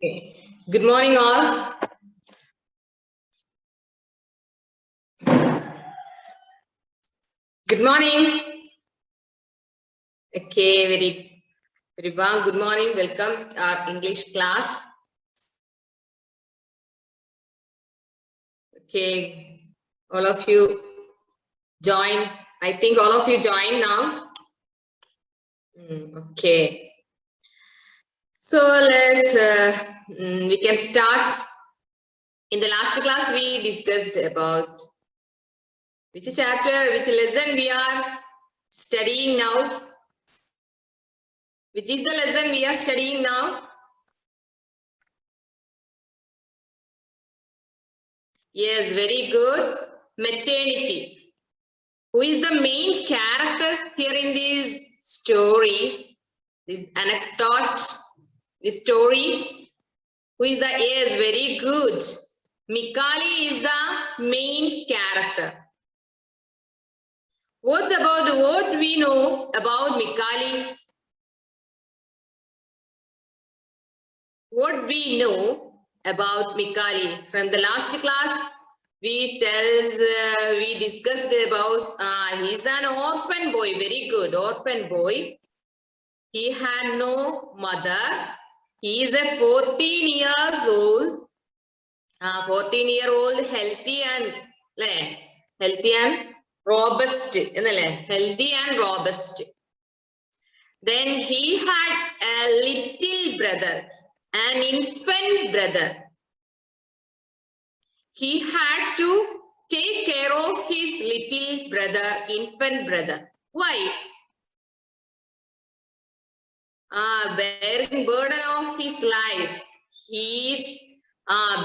Okay. Good morning, all. Good morning. Okay, very warm. Good morning. Welcome to our English class. Okay, all of you join. I think all of you join now. Okay. So let's we can start. In the last class, we discussed about which chapter, which lesson we are studying now. Which is the lesson we are studying now? Yes, very good. Maternity. Who is the main character here in this story? This anecdote, this story. Who is the, yes, very good. Mikali is the main character. What we know about Mikali? What we know about Mikali from the last class? We discussed about he's an orphan boy. Very good, orphan boy. He had no mother. He is a 14 years old. 14-year-old healthy and robust. Healthy and robust. Then he had a little brother, an infant brother. He had to take care of his little brother, infant brother. Why? Bearing burden of his life. He is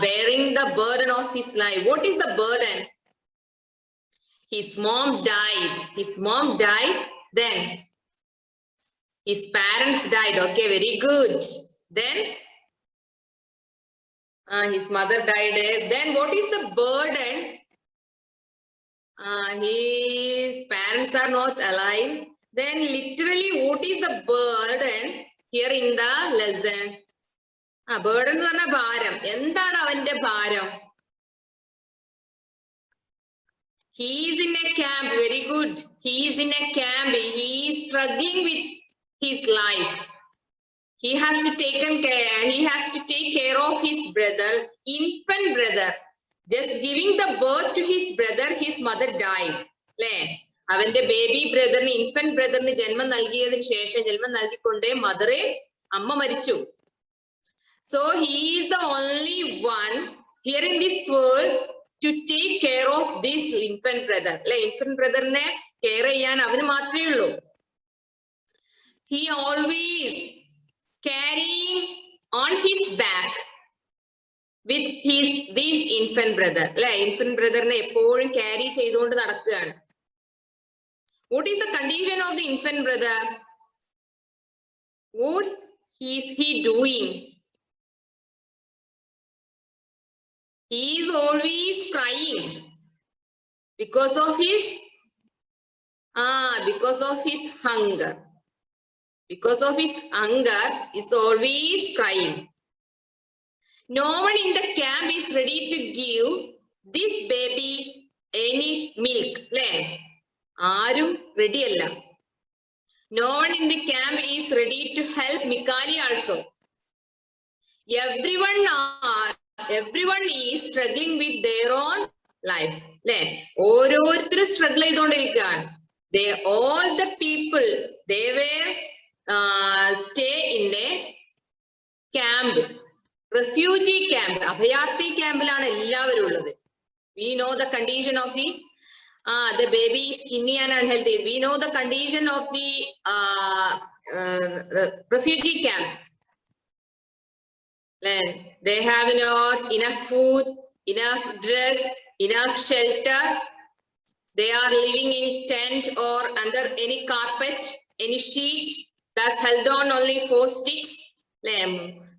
bearing the burden of his life. What is the burden? His mom died. His mom died. Then his parents died. Okay, very good. Then his mother died. Then what is the burden? His parents are not alive. Then literally what is the burden here in the lesson? Burden എന്ന് പറഞ്ഞാൽ ഭാരം. എന്താണ് അവന്റെ ഭാരം? He is in a camp. Very good. He is in a camp. He is struggling with his life. He has to take care of his brother, infant brother. Just giving the birth to his brother, his mother died. അവന്റെ baby ബ്രദറിന്, infant ബ്രദറിന് ജന്മം നൽകിയതിനു ശേഷം, ജന്മം നൽകിക്കൊണ്ടേ മദറെ അമ്മ മരിച്ചു. So he is the only one here in this world to take care of this infant brother. Infant brotherനെ care ചെയ്യാൻ അവന് മാത്രമേ ഉള്ളൂ. He always carrying on his back with this infant brother. Infant brotherനെ എപ്പോഴും carry ചെയ്തുകൊണ്ട് നടക്കുകയാണ്. What is the condition of the infant brother? What is he doing? He is always crying because of his hunger. Because of his hunger, it's always crying. No one in the camp is ready to give this baby any milk. Arum ready alla. No one in the camp is ready to help Mikali also. Everyone is struggling with their own life. ഓരോരുത്തരും struggle ചെയ്തുകൊണ്ടിരിക്കുകയാണ്. All the people, they were stay in a camp, refugee camp, അഭയാർത്ഥി ക്യാമ്പിലാണ് എല്ലാവരും ഉള്ളത്. We know the condition of the baby is skinny and unhealthy. We know the condition of the refugee camp. They have not enough food, enough dress, enough shelter. They are living in tent or under any carpet, any sheet that's held on only 4 sticks.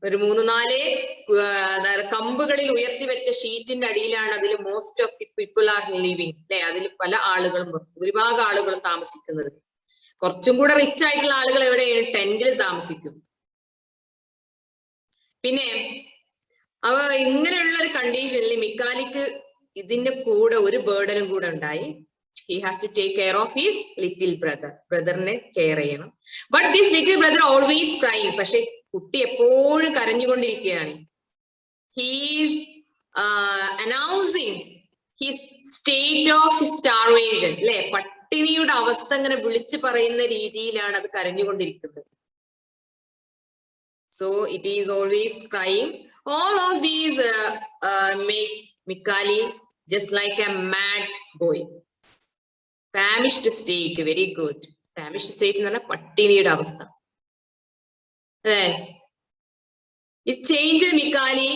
ഒരു 3-4 കമ്പുകളിൽ ഉയർത്തി വെച്ച ഷീറ്റിന്റെ അടിയിലാണ് അതിൽ most of the people are living. അതിൽ പല ആളുകളും, ഭൂരിഭാഗം ആളുകളും താമസിക്കുന്നത്. കുറച്ചും കൂടെ റിച്ച് ആയിട്ടുള്ള ആളുകൾ എവിടെയാണ്? ടെന്റിൽ താമസിക്കും. പിന്നെ അവ ഇങ്ങനെയുള്ള ഒരു കണ്ടീഷനിൽ മിക്കാലിക്ക് ഇതിന്റെ കൂടെ ഒരു ബേർഡനും കൂടെ ഉണ്ടായി. He has to take care of his little brother. ബ്രദറിനെ കെയർ ചെയ്യണം. But this little brother always crying. പക്ഷെ കുട്ടി എപ്പോഴും കരഞ്ഞുകൊണ്ടിരിക്കുകയാണ്. He is announcing his state of starvation. അല്ലെ, പട്ടിണിയുടെ അവസ്ഥ ഇങ്ങനെ വിളിച്ചു പറയുന്ന രീതിയിലാണ് അത് കരഞ്ഞുകൊണ്ടിരിക്കുന്നത്. So it is always crying. All of these make Mikali just like a mad boy. Famished state, very good. Famished state എന്ന് പറഞ്ഞാൽ പട്ടിണിയുടെ അവസ്ഥ. It changed Mikali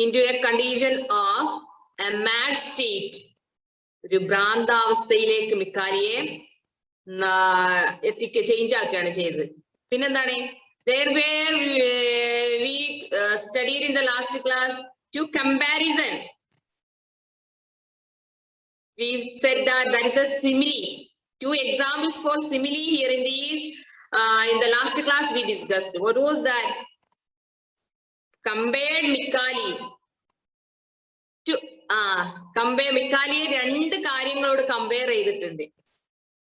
into a condition of a mad state. ഒരു ഭ്രാന്താവസ്ഥയിലേക്ക് മിക്കാലിയെ change ആക്കുകയാണ് ചെയ്തത്. പിന്നെന്താണ്? There were we studied in the last class to comparison. We said that is a simile. Two examples for simile here in these in the last class we discussed. What was that? Compared Mikali to compare Mikali രണ്ട് കാര്യങ്ങളോട് compare ചെയ്തിട്ടുണ്ട്.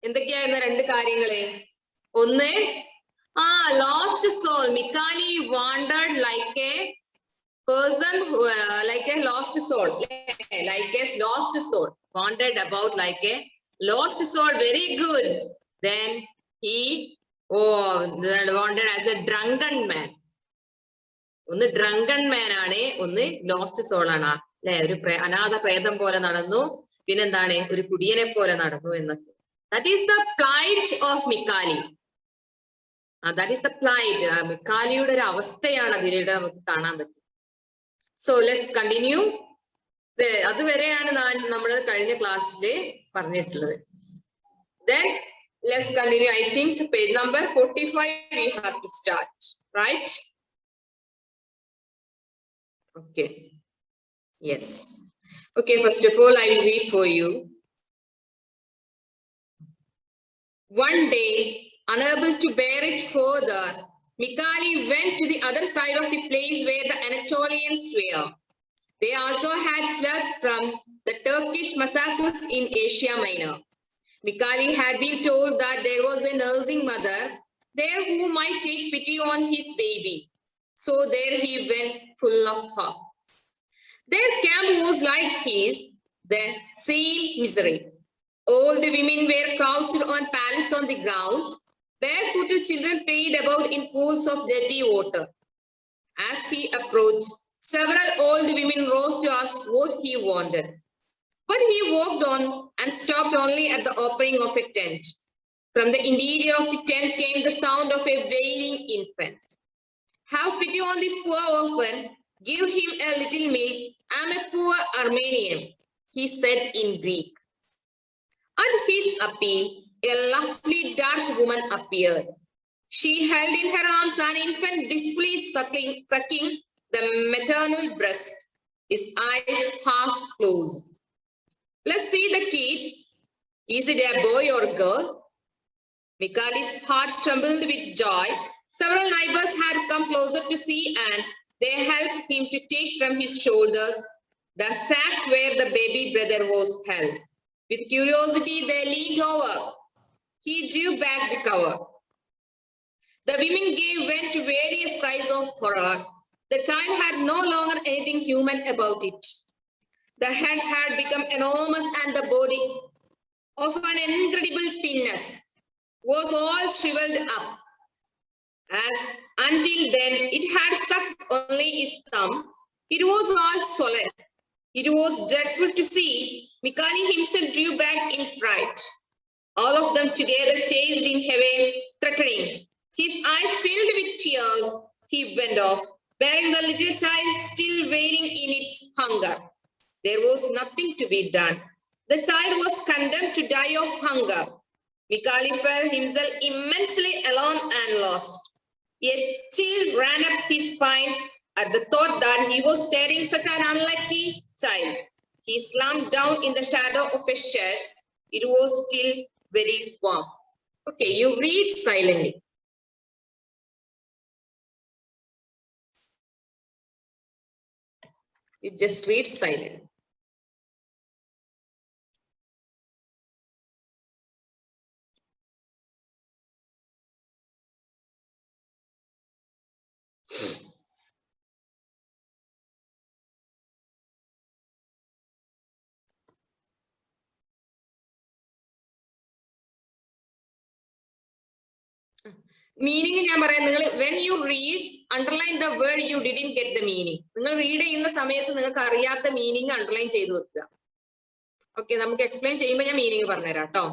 എന്തൊക്കെയായിരുന്നു രണ്ട് കാര്യങ്ങള്? ഒന്ന്, lost soul. Mikali wandered like a person who, like a lost soul, like a lost soul, wandered about like a lost soul. Very good. Then he wandered as a drunken man. ഒന്ന് drunken man ആണ്, ഒന്ന് lost soul ആണ്. അല്ലെ, ഒരു അനാഥ പ്രേതം പോലെ നടന്നു, പിന്നെന്താണ്, ഒരു കുടിയനെ പോലെ നടന്നു എന്നൊക്കെ. That is the plight of Mikali. That is the plight. മിക്കാലിയുടെ ഒരു അവസ്ഥയാണ് അതിലൂടെ നമുക്ക് കാണാൻ പറ്റും. So let's continue. അതുവരെയാണ് നമ്മൾ കഴിഞ്ഞ ക്ലാസ്സിൽ പറഞ്ഞിട്ടുള്ളത്. Then let's continue. I think page number 45 we have to start, right? Okay. Yes. Okay, first of all I will read for you. One day, unable to bear it further, Mikali went to the other side of the place where the Anatolians were. They also had fled from the Turkish massacres in Asia Minor. Mikali had been told that there was a nursing mother there who might take pity on his baby. So there he went full of hope. Their camp was like his, the same misery. All the women were crouched on pallets on the ground. Barefooted children played about in pools of dirty water. As he approached, several old women rose to ask what he wanted. But he walked on and stopped only at the opening of a tent. From the interior of the tent came the sound of a wailing infant. Have pity on this poor orphan. Give him a little milk. I am a poor Armenian, he said in Greek. At his appeal, a lovely dark woman appeared. She held in her arms an infant blissfully sucking the maternal breast, his eyes half closed. Let's see the kid. Is it a boy or a girl? Mikali's heart trembled with joy. Several neighbors had come closer to see, and they helped him to take from his shoulders the sack where the baby brother was held. With curiosity, they leaned over. He drew back the cover. The women gave vent to various cries of horror. The child had no longer anything human about it. The head had become enormous, and the body, of an incredible thinness, was all shriveled up. As until then it had sucked only his thumb, it was all solid. It was dreadful to see. Mikali himself drew back in fright. All of them together chased him away, threatening. His eyes filled with tears. He went off, bearing the little child still wailing in its hunger. There was nothing to be done. The child was condemned to die of hunger. Mikali felt himself immensely alone and lost. A chill ran up his spine at the thought that he was carrying such an unlucky child. He slumped down in the shadow of a shed. It was still very warm. Okay, you read silently. You just read silent. Meaning ഞാൻ പറയാം, നിങ്ങൾ when you read, underline the word you didn't get the meaning. നിങ്ങൾ read ചെയ്യുന്ന സമയത്ത് നിങ്ങൾക്ക് അറിയാത്ത meaning underline ചെയ്ത് വെക്കുക. ഓക്കെ, നമുക്ക് എക്സ്പ്ലെയിൻ ചെയ്യുമ്പോൾ ഞാൻ മീനിങ് പറഞ്ഞുതരാം കേട്ടോ.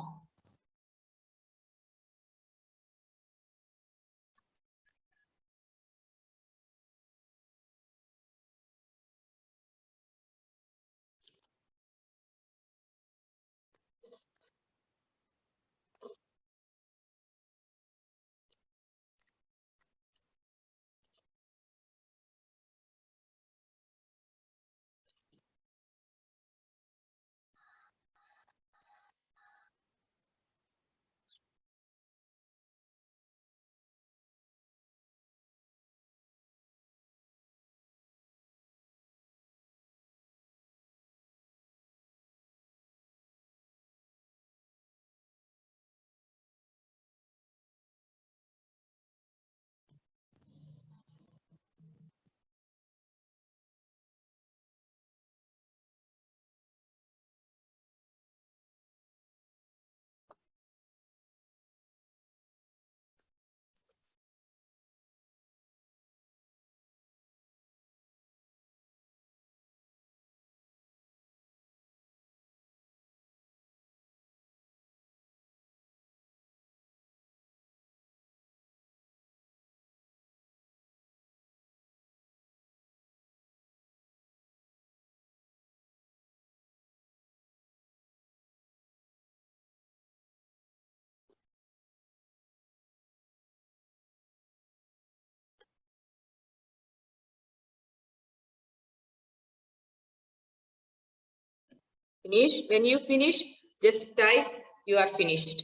Finish. When you finish, just type you are finished.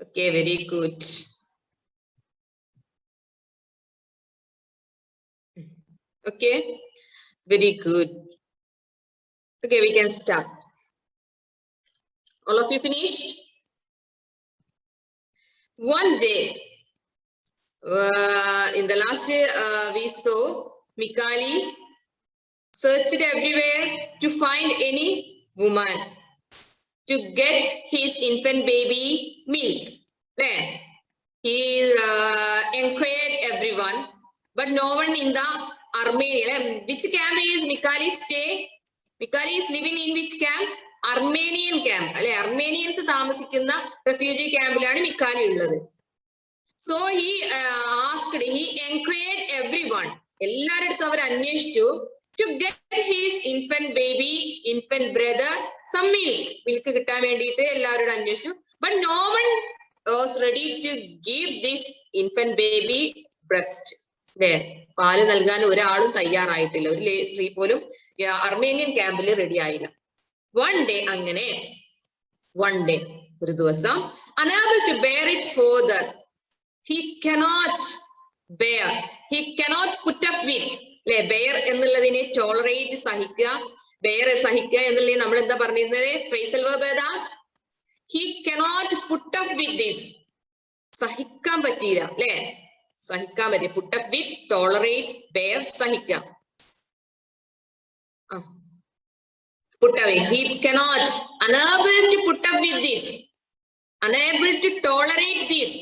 Okay, very good. Okay, very good. Okay, we can start. All of you finished? One day, in the last day, we saw Mikali searched everywhere to find any woman to get his infant baby milk. He enquired everyone, but no one in the Armenia. Which camp is Mikali stay? Mikali is living in which camp? Armenian camp. Armenians താമസിക്കുന്ന refugee campലാണ് മിക്കാലി ഉള്ളത്. So he asked, he enquired everyone. എല്ലാവരുടെ അടുത്തും അവർ അന്വേഷിച്ചു to get his infant baby, infant brother some milk. Milk കിട്ടാൻ വേണ്ടിയിട്ട് എല്ലാവരോടും അന്വേഷിച്ചു. But no one was ready to give this infant baby breast. പാല് നൽകാൻ ഒരാളും തയ്യാറായിട്ടില്ല. ഒരു സ്ത്രീ പോലും അർമേനിയൻ ക്യാമ്പിൽ റെഡി ആയില്ല. One day അങ്ങനെ ഒരു ദിവസം unable to bear it further. He cannot bear. He cannot put up with. bear എന്നുള്ളതിനെ tolerate സഹിക്കുക, bear സഹിക്കുക എന്നുള്ളതിനെ നമ്മൾ എന്താ പറഞ്ഞിരുന്നത്? phrasal verb ഏതാ? He cannot put up with this. സഹിക്കാൻ പറ്റിയില്ല അല്ലെ? സഹിക്കാൻ പറ്റില്ല. put up with, tolerate, bear, സഹിക്കുക. put away. He cannot, unable to put up with this, unable to tolerate this,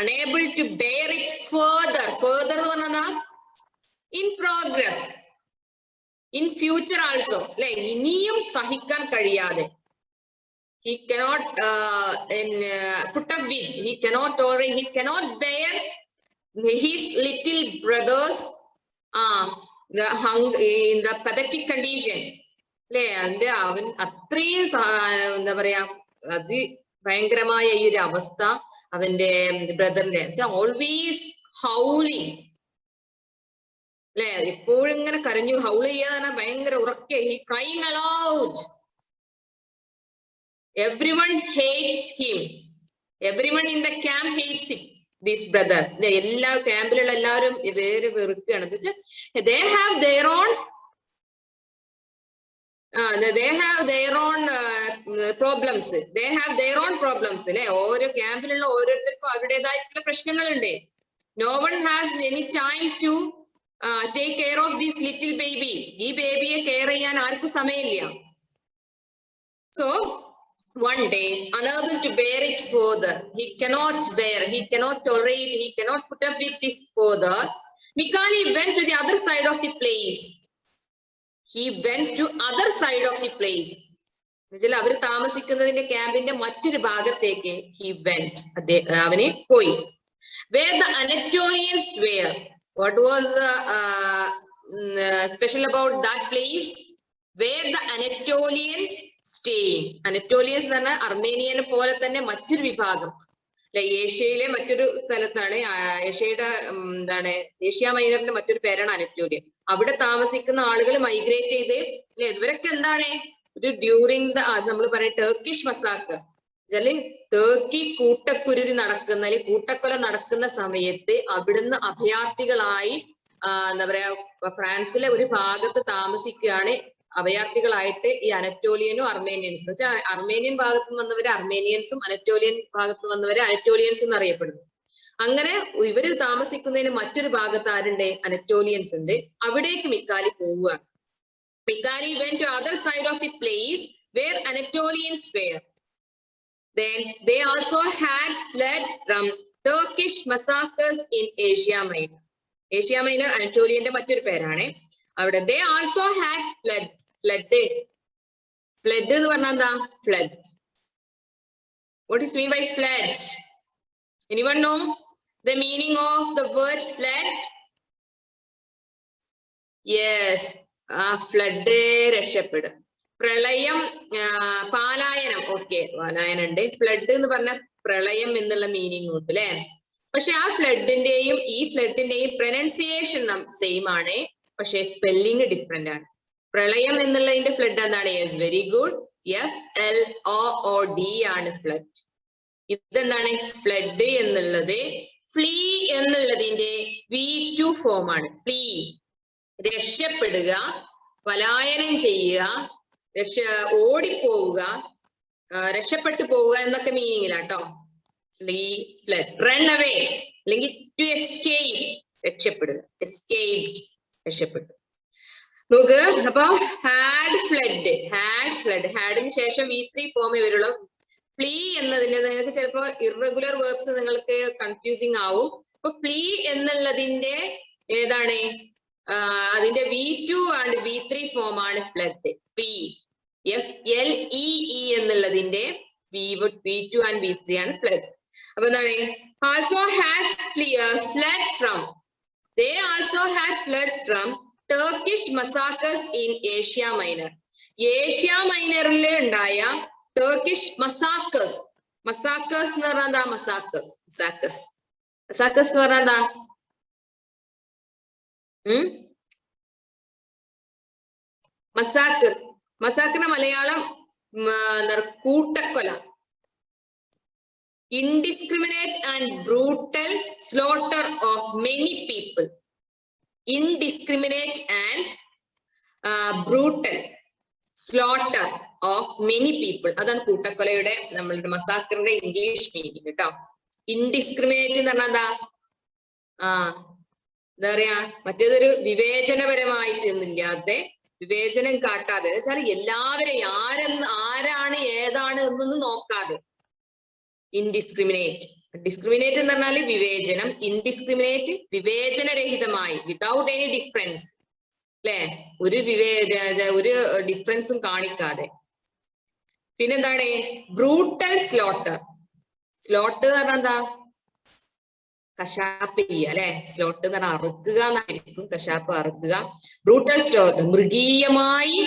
unable to bear it further. Further എന്ന് പറഞ്ഞാ in progress, in future also. ഇനിയും സഹിക്കാൻ കഴിയാതെ. He cannot put up with, he cannot tolerate, he cannot bear his little brothers in the pathetic condition. അവൻ അത്രയും എന്താ പറയാ ഭയങ്കരമായ ഈ ഒരു അവസ്ഥ അവന്റെ ബ്രദറിന്റെ. ഓൾവേസ് ഹൗളിങ് എപ്പോഴും ഇങ്ങനെ കരഞ്ഞു. ഹൗൾ ചെയ്യാതെ ഭയങ്കര ഉറക്കെ. He crying allowed. Everyone hates him. Everyone in the camp hates it. this brother. എല്ലാ ക്യാമ്പിലുള്ള എല്ലാവരും വേറെ വെറുക്കുകയാണ്. They have their own problems. They have their own problems. അല്ലെ, ഓരോ ക്യാമ്പിലുള്ള ഓരോരുത്തർക്കും അവരുടേതായിട്ടുള്ള പ്രശ്നങ്ങളുണ്ട്. No one has any time to take care of this little baby. ഈ ബേബിയെ care ചെയ്യാൻ ആർക്കും സമയമില്ല. So one day, unable to bear it further, he cannot bear, he cannot tolerate, he cannot put up with this further. Mikali went to the other side of the place. He went to other side of the place. അവർ താമസിക്കുന്നതിന്റെ ക്യാമ്പിന്റെ മറ്റൊരു ഭാഗത്തേക്ക് he went. അവന് പോയി. Where the Anatolians were. What was special about that place? Where the Anatolians stay. Anatolians എന്ന് പറഞ്ഞാൽ അർമേനിയനെ പോലെ തന്നെ മറ്റൊരു വിഭാഗം. ഏഷ്യയിലെ മറ്റൊരു സ്ഥലത്താണ്, ഏഷ്യയുടെ ഏഷ്യ മൈനറിന്റെ മറ്റൊരു പേരാണ് അനറ്റോലിയ. അവിടെ താമസിക്കുന്ന ആളുകൾ മൈഗ്രേറ്റ് ചെയ്ത് അല്ലെ, ഇവരൊക്കെ എന്താണ് ഒരു ഡ്യൂറിങ് ദ നമ്മൾ പറയും ടർക്കിഷ് മസാക്ക്, ടർക്കി കൂട്ടക്കുരുതി നടക്കുന്ന അല്ലെങ്കിൽ കൂട്ടക്കൊല നടക്കുന്ന സമയത്ത് അവിടുന്ന് അഭയാർത്ഥികളായി എന്താ പറയാ ഫ്രാൻസിലെ ഒരു ഭാഗത്ത് താമസിക്കുകയാണ് അഭയാർത്ഥികളായിട്ട് ഈ അനറ്റോലിയനും അർമേനിയൻസും. അർമേനിയൻ ഭാഗത്ത് നിന്ന് വന്നവരെ അർമേനിയൻസും അനറ്റോലിയൻ ഭാഗത്ത് വന്നവരെ അനറ്റോലിയൻസും എന്ന് അറിയപ്പെടുന്നു. അങ്ങനെ ഇവര് താമസിക്കുന്നതിന് മറ്റൊരു ഭാഗത്ത് ആരുണ്ട്? അനറ്റോലിയൻസ് ഉണ്ട്. അവിടേക്ക് മിക്കാലി പോവുകയാണ്. മിക്കാലി went to other side of the place where Anatolians were. Then they also had fled from Turkish massacres in Asia Minor. Asia Minor അനറ്റോലിയന്റെ മറ്റൊരു പേരാണ്. അവിടെ they also had fled. Fled എന്ന് പറഞ്ഞാൽ എന്താ? Fled. What is mean by fled? Anyone know the meaning of the word fled? Yes, flood രക്ഷപ്പെടും. പ്രളയം, പാലായനം. Okay, പാലായനം ഉണ്ട്. Flood എന്ന് പറഞ്ഞ പ്രളയം എന്നുള്ള മീനിങ് ഉണ്ട് അല്ലെ. പക്ഷെ ആ ഫ്ലഡിന്റെയും ഈ ഫ്ലഡിന്റെയും പ്രൊനൗൺസിയേഷൻ സെയിം ആണ്, പക്ഷെ സ്പെല്ലിംഗ് ഡിഫറെന്റ് ആണ്. പ്രളയം എന്നുള്ളതിന്റെ ഫ്ലഡ് എന്താണ്? Yes, very good. FLOOD ആണ് ഫ്ലഡ്. ഇതെന്താണ്? ഫ്ലഡ് എന്നുള്ളത് ഫ്ലീ എന്നുള്ളതിന്റെ V2 ഫോം ആണ്. ഫ്ലീ രക്ഷപ്പെടുക, പലായനം ചെയ്യുക, ഓടിപ്പോവുക, രക്ഷപ്പെട്ടു പോവുക എന്നൊക്കെ മീനിങ്ങിലാട്ടോ. ഫ്ലീ, ഫ്ലഡ്, റൺ അവേ അല്ലെങ്കിൽ ടു എസ്കേപ്പ്, രക്ഷപ്പെടുക, എസ്കേപ്ഡ്, രക്ഷപ്പെട്ടു. നോക്ക്, അപ്പൊ ഹാഡിന് ശേഷം V3 ഫോമേ വരുള്ളൂ. ഫ്ലീ എന്നതിന്റെ നിങ്ങൾക്ക് ചിലപ്പോ ഇറഗുലർ വേർബ്സ് നിങ്ങൾക്ക് കൺഫ്യൂസിങ് ആവും. അപ്പൊ ഫ്ലീ എന്നുള്ളതിന്റെ ഏതാണ്? അതിന്റെ V2 ആൻഡ് V3 ഫോം ആണ് ഫ്ലഡ്. ഫ്ലീ, FLEE എന്നുള്ളതിന്റെ V2 ആൻഡ് V3 ആണ് ഫ്ലഡ്. അപ്പൊ എന്താണ്? also had fled from. They also had fled from Turkish massacres in Asia Minor. Asia മൈനറിൽ ഉണ്ടായ ടർക്കിഷ് മസാക്കേഴ്സ്. മസാക്കേഴ്സ് എന്ന് പറഞ്ഞാൽ എന്താ? മസാക്കേഴ്സ് എന്ന് പറഞ്ഞാൽ എന്താ? മസാക്കറിന്റെ മലയാളം കൂട്ടക്കൊല. Indiscriminate and brutal slaughter of many people. Indiscriminate and brutal slaughter of many people. അതാണ് കൂട്ടക്കൊലയുടെ നമ്മളുടെ മസാക്കറിന്റെ ഇംഗ്ലീഷ് മീനിങ് കേട്ടോ. ഇൻഡിസ്ക്രിമിനേറ്റ് എന്ന് പറഞ്ഞാൽ എന്താ? എന്താ പറയാ, മറ്റേതൊരു വിവേചനപരമായിട്ടൊന്നുമില്ലാതെ, വിവേചനം കാട്ടാതെ, വെച്ചാൽ എല്ലാവരെയും ആരാണ് ഏതാണ് എന്നൊന്നും നോക്കാതെ. ഇൻഡിസ്ക്രിമിനേറ്റ്. ഡിസ്ക്രിമിനേറ്റ് എന്ന് പറഞ്ഞാൽ വിവേചനം. ഇൻഡിസ്ക്രിമിനേറ്റ് വിവേചനരഹിതമായി, വിതൗട്ട് എനി ഡിഫറൻസ് അല്ലെ, ഒരു ഡിഫറൻസും കാണിക്കാതെ. പിന്നെന്താണ്? Brutal slaughter. സ്ലോട്ട് എന്ന് പറഞ്ഞാൽ എന്താ? കശാപ്പ് ചെയ്യുക അല്ലെ. സ്ലോട്ട് എന്ന് പറഞ്ഞാൽ അറുക്കുക എന്നായിരിക്കും, കശാപ്പ് അറുക്കുക. ബ്രൂട്ടൽ സ്ലോട്ട് മൃഗീയമായി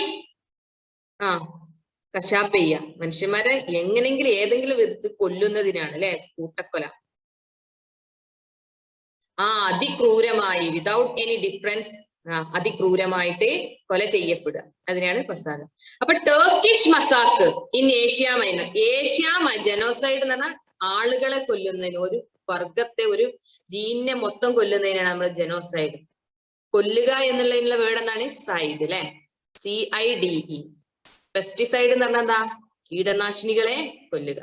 കശാപ്പ് ചെയ്യുക, മനുഷ്യന്മാരെ എങ്ങനെങ്കിലും ഏതെങ്കിലും വിധത്തിൽ കൊല്ലുന്നതിനാണ് അല്ലെ കൂട്ടക്കൊല. അതിക്രൂരമായി, വിതൗട്ട് എനി ഡിഫറൻസ്, അതിക്രൂരമായിട്ട് കൊല ചെയ്യപ്പെടുക, അതിനാണ് മസാക്ക്. അപ്പൊ Turkish massacre in Asia Minor. Genocide എന്ന് പറഞ്ഞാൽ ആളുകളെ കൊല്ലുന്നതിന്, ഒരു വർഗത്തെ, ഒരു ജീനിനെ മൊത്തം കൊല്ലുന്നതിനാണ് നമ്മൾ ജനോസൈഡ്. കൊല്ലുക എന്നുള്ളതിനുള്ള വേർഡ് എന്താണ്? സൈഡ് അല്ലെ, CIDE. പെസ്റ്റിസൈഡ് എന്ന് പറഞ്ഞാൽ എന്താ? കീടനാശിനികളെ കൊല്ലുക.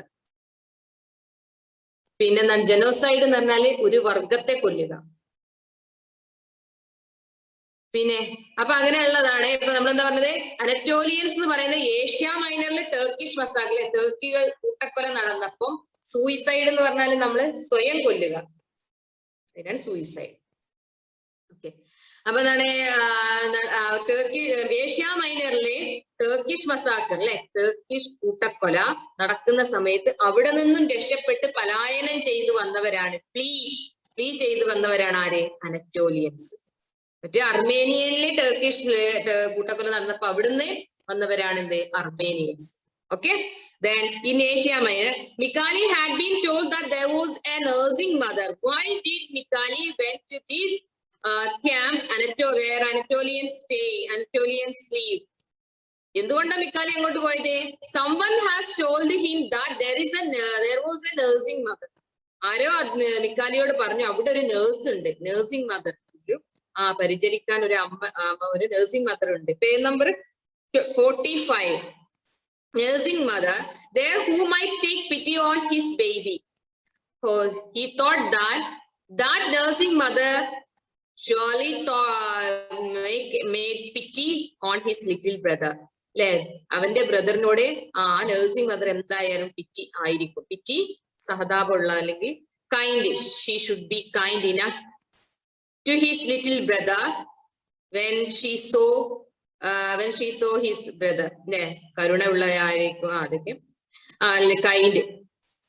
പിന്നെന്താണ് ജനോസൈഡ് എന്ന് പറഞ്ഞാല് ഒരു വർഗത്തെ കൊല്ലുക. പിന്നെ അപ്പൊ അങ്ങനെയുള്ളതാണ്. ഇപ്പൊ നമ്മൾ എന്താ പറഞ്ഞത്? അനറ്റോലിയൻസ് എന്ന് പറയുന്നത് ഏഷ്യ മൈനറിലെ ടർക്കിഷ് മസാക്കിലെ ടർക്കികൾ കൂട്ടക്കൊല നടന്നപ്പം സൂയിസൈഡ് എന്ന് പറഞ്ഞാൽ നമ്മൾ സ്വയം കൊല്ലുക, അതിനാണ് സൂയിസൈഡ്. ഓക്കെ, അപ്പൊ എന്താണ് ടർക്കി ഏഷ്യ മൈനറിലെ ടർക്കിഷ് മസാക്കർ അല്ലെ, ടർക്കിഷ് കൂട്ടക്കൊല നടക്കുന്ന സമയത്ത് അവിടെ നിന്നും രക്ഷപ്പെട്ട് പലായനം ചെയ്തു വന്നവരാണ്, ഫ്ലീ ചെയ്തു വന്നവരാണ് ആര്? അനറ്റോലിയൻസ്. മറ്റേ അർമേനിയനിലെ ടർക്കിഷില് കൂട്ടക്കൊല നടന്നപ്പോ അവിടുന്ന് വന്നവരാണ് എന്ത്? Armenians. Okay, then in Asia Minor, Mikali had been told that there was a nursing mother. Why did Mikali went to this camp where Anatolians stay, Anatolians live? എന്തുകൊണ്ടാണ് മിക്കാലി അങ്ങോട്ട് പോയത്? Someone has told him that there was a nursing mother. ആരോ മിക്കാലിയോട് പറഞ്ഞു അവിടെ ഒരു nurse ഉണ്ട്, nursing mother, പരിചരിക്കാൻ ഒരു അമ്മ, ഒരു നഴ്സിംഗ് മദർ ഉണ്ട്. Page number 45. Nursing mother there who might take pity on his baby. He thought that nursing mother surely made pity on his little brother. അല്ലെ, അവന്റെ ബ്രദറിനോട് ആ നഴ്സിംഗ് മദർ എന്തായാലും പിറ്റി ആയിരിക്കും. പിറ്റി സഹതാപമുള്ള, അല്ലെങ്കിൽ kind, she should be kind enough to his little brother when she saw his brother. അല്ലെ, കരുണ ഉള്ളതായിരിക്കും, അതൊക്കെ kind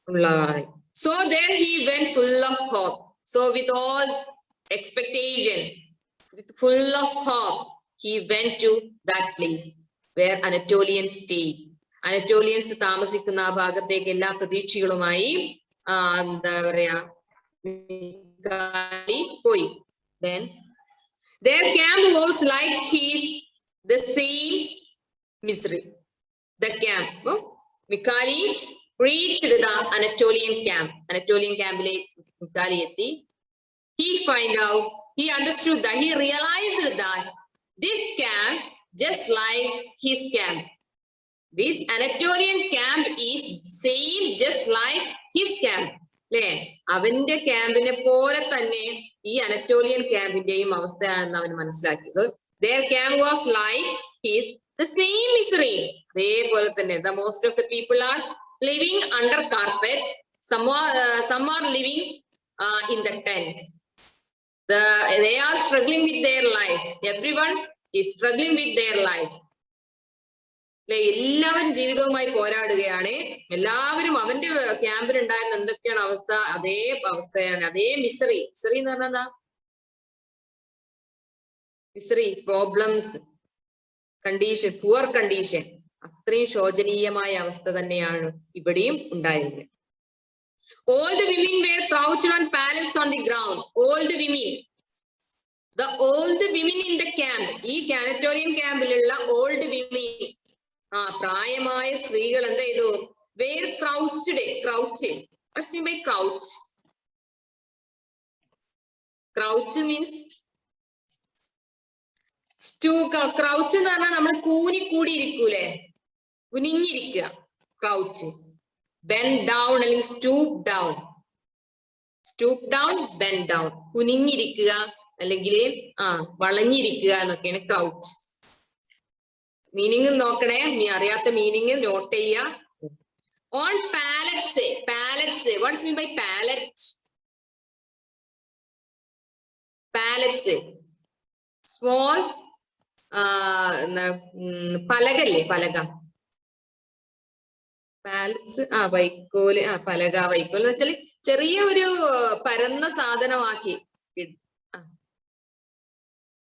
ഉള്ളതാണ്. So there he went full of hope. So with all expectation, full of hope, he went to that place where Anatolians stay. അനറ്റോലിയൻസ് താമസിക്കുന്ന ആ ഭാഗത്തേക്ക് എല്ലാ പ്രതീക്ഷകളുമായി എന്താ പറയാ പോയി. Then their camp was like the same misery. The camp, Mikali reached the Anatolian camp. Anatolian campile Mikali etti. He understood that, he realized that this camp, just like his camp, this Anatolian camp is same just like his camp. അല്ലെ, അവന്റെ ക്യാമ്പിനെ പോലെ തന്നെ ഈ Anatolian ക്യാമ്പിന്റെയും അവസ്ഥയാണെന്ന് അവൻ മനസ്സിലാക്കിയത്. Their camp was like the same misery. അതേപോലെ തന്നെ the most of the people are living under carpet. Some are living in the tents. They are struggling with their life. Everyone is struggling with their life. എല്ലാവരും ജീവിതവുമായി പോരാടുകയാണ്. എല്ലാവരും അവന്റെ ക്യാമ്പിൽ ഉണ്ടായിരുന്ന എന്തൊക്കെയാണ് അവസ്ഥ, അതേ അവസ്ഥയാണ്, അതേ മിസറി. മിസറി എന്ന് പറഞ്ഞാൽ എന്താ? Misery, problems, condition, poor condition. അത്രയും ശോചനീയമായ അവസ്ഥ തന്നെയാണ് ഇവിടെയും ഉണ്ടായിരുന്നത്. All the women were crouched on pallets on the ground. All the women in the camp, ഈ അനറ്റോലിയൻ ക്യാമ്പിലുള്ള ഓൾഡ് വിമൻ, പ്രായമായ സ്ത്രീകൾ എന്താ ചെയ്തു? Were crouched. What's mean by crouch? Crouch means crouch എന്ന് പറഞ്ഞാൽ നമ്മൾ കൂടി ഇരിക്കൂലേ, കുനിഞ്ഞിരിക്കുക, ക്രൗച്ച്. bend down അല്ലെങ്കിൽ stoop down, bend down, കുനിഞ്ഞിരിക്കുക അല്ലെങ്കിൽ വളഞ്ഞിരിക്കുക എന്നൊക്കെയാണ് ക്രൗച്ച്. മീനിങ് നോക്കണേ, അറിയാത്ത മീനിങ് നോട്ട് ചെയ്യുക. On pallets. What's mean by pallets? Small പലകല്ലേ, പലക. പാലറ്റ്സ് വൈക്കോല്, വൈക്കോൽ എന്ന് വെച്ചാല് ചെറിയ ഒരു പരന്ന സാധനമാക്കി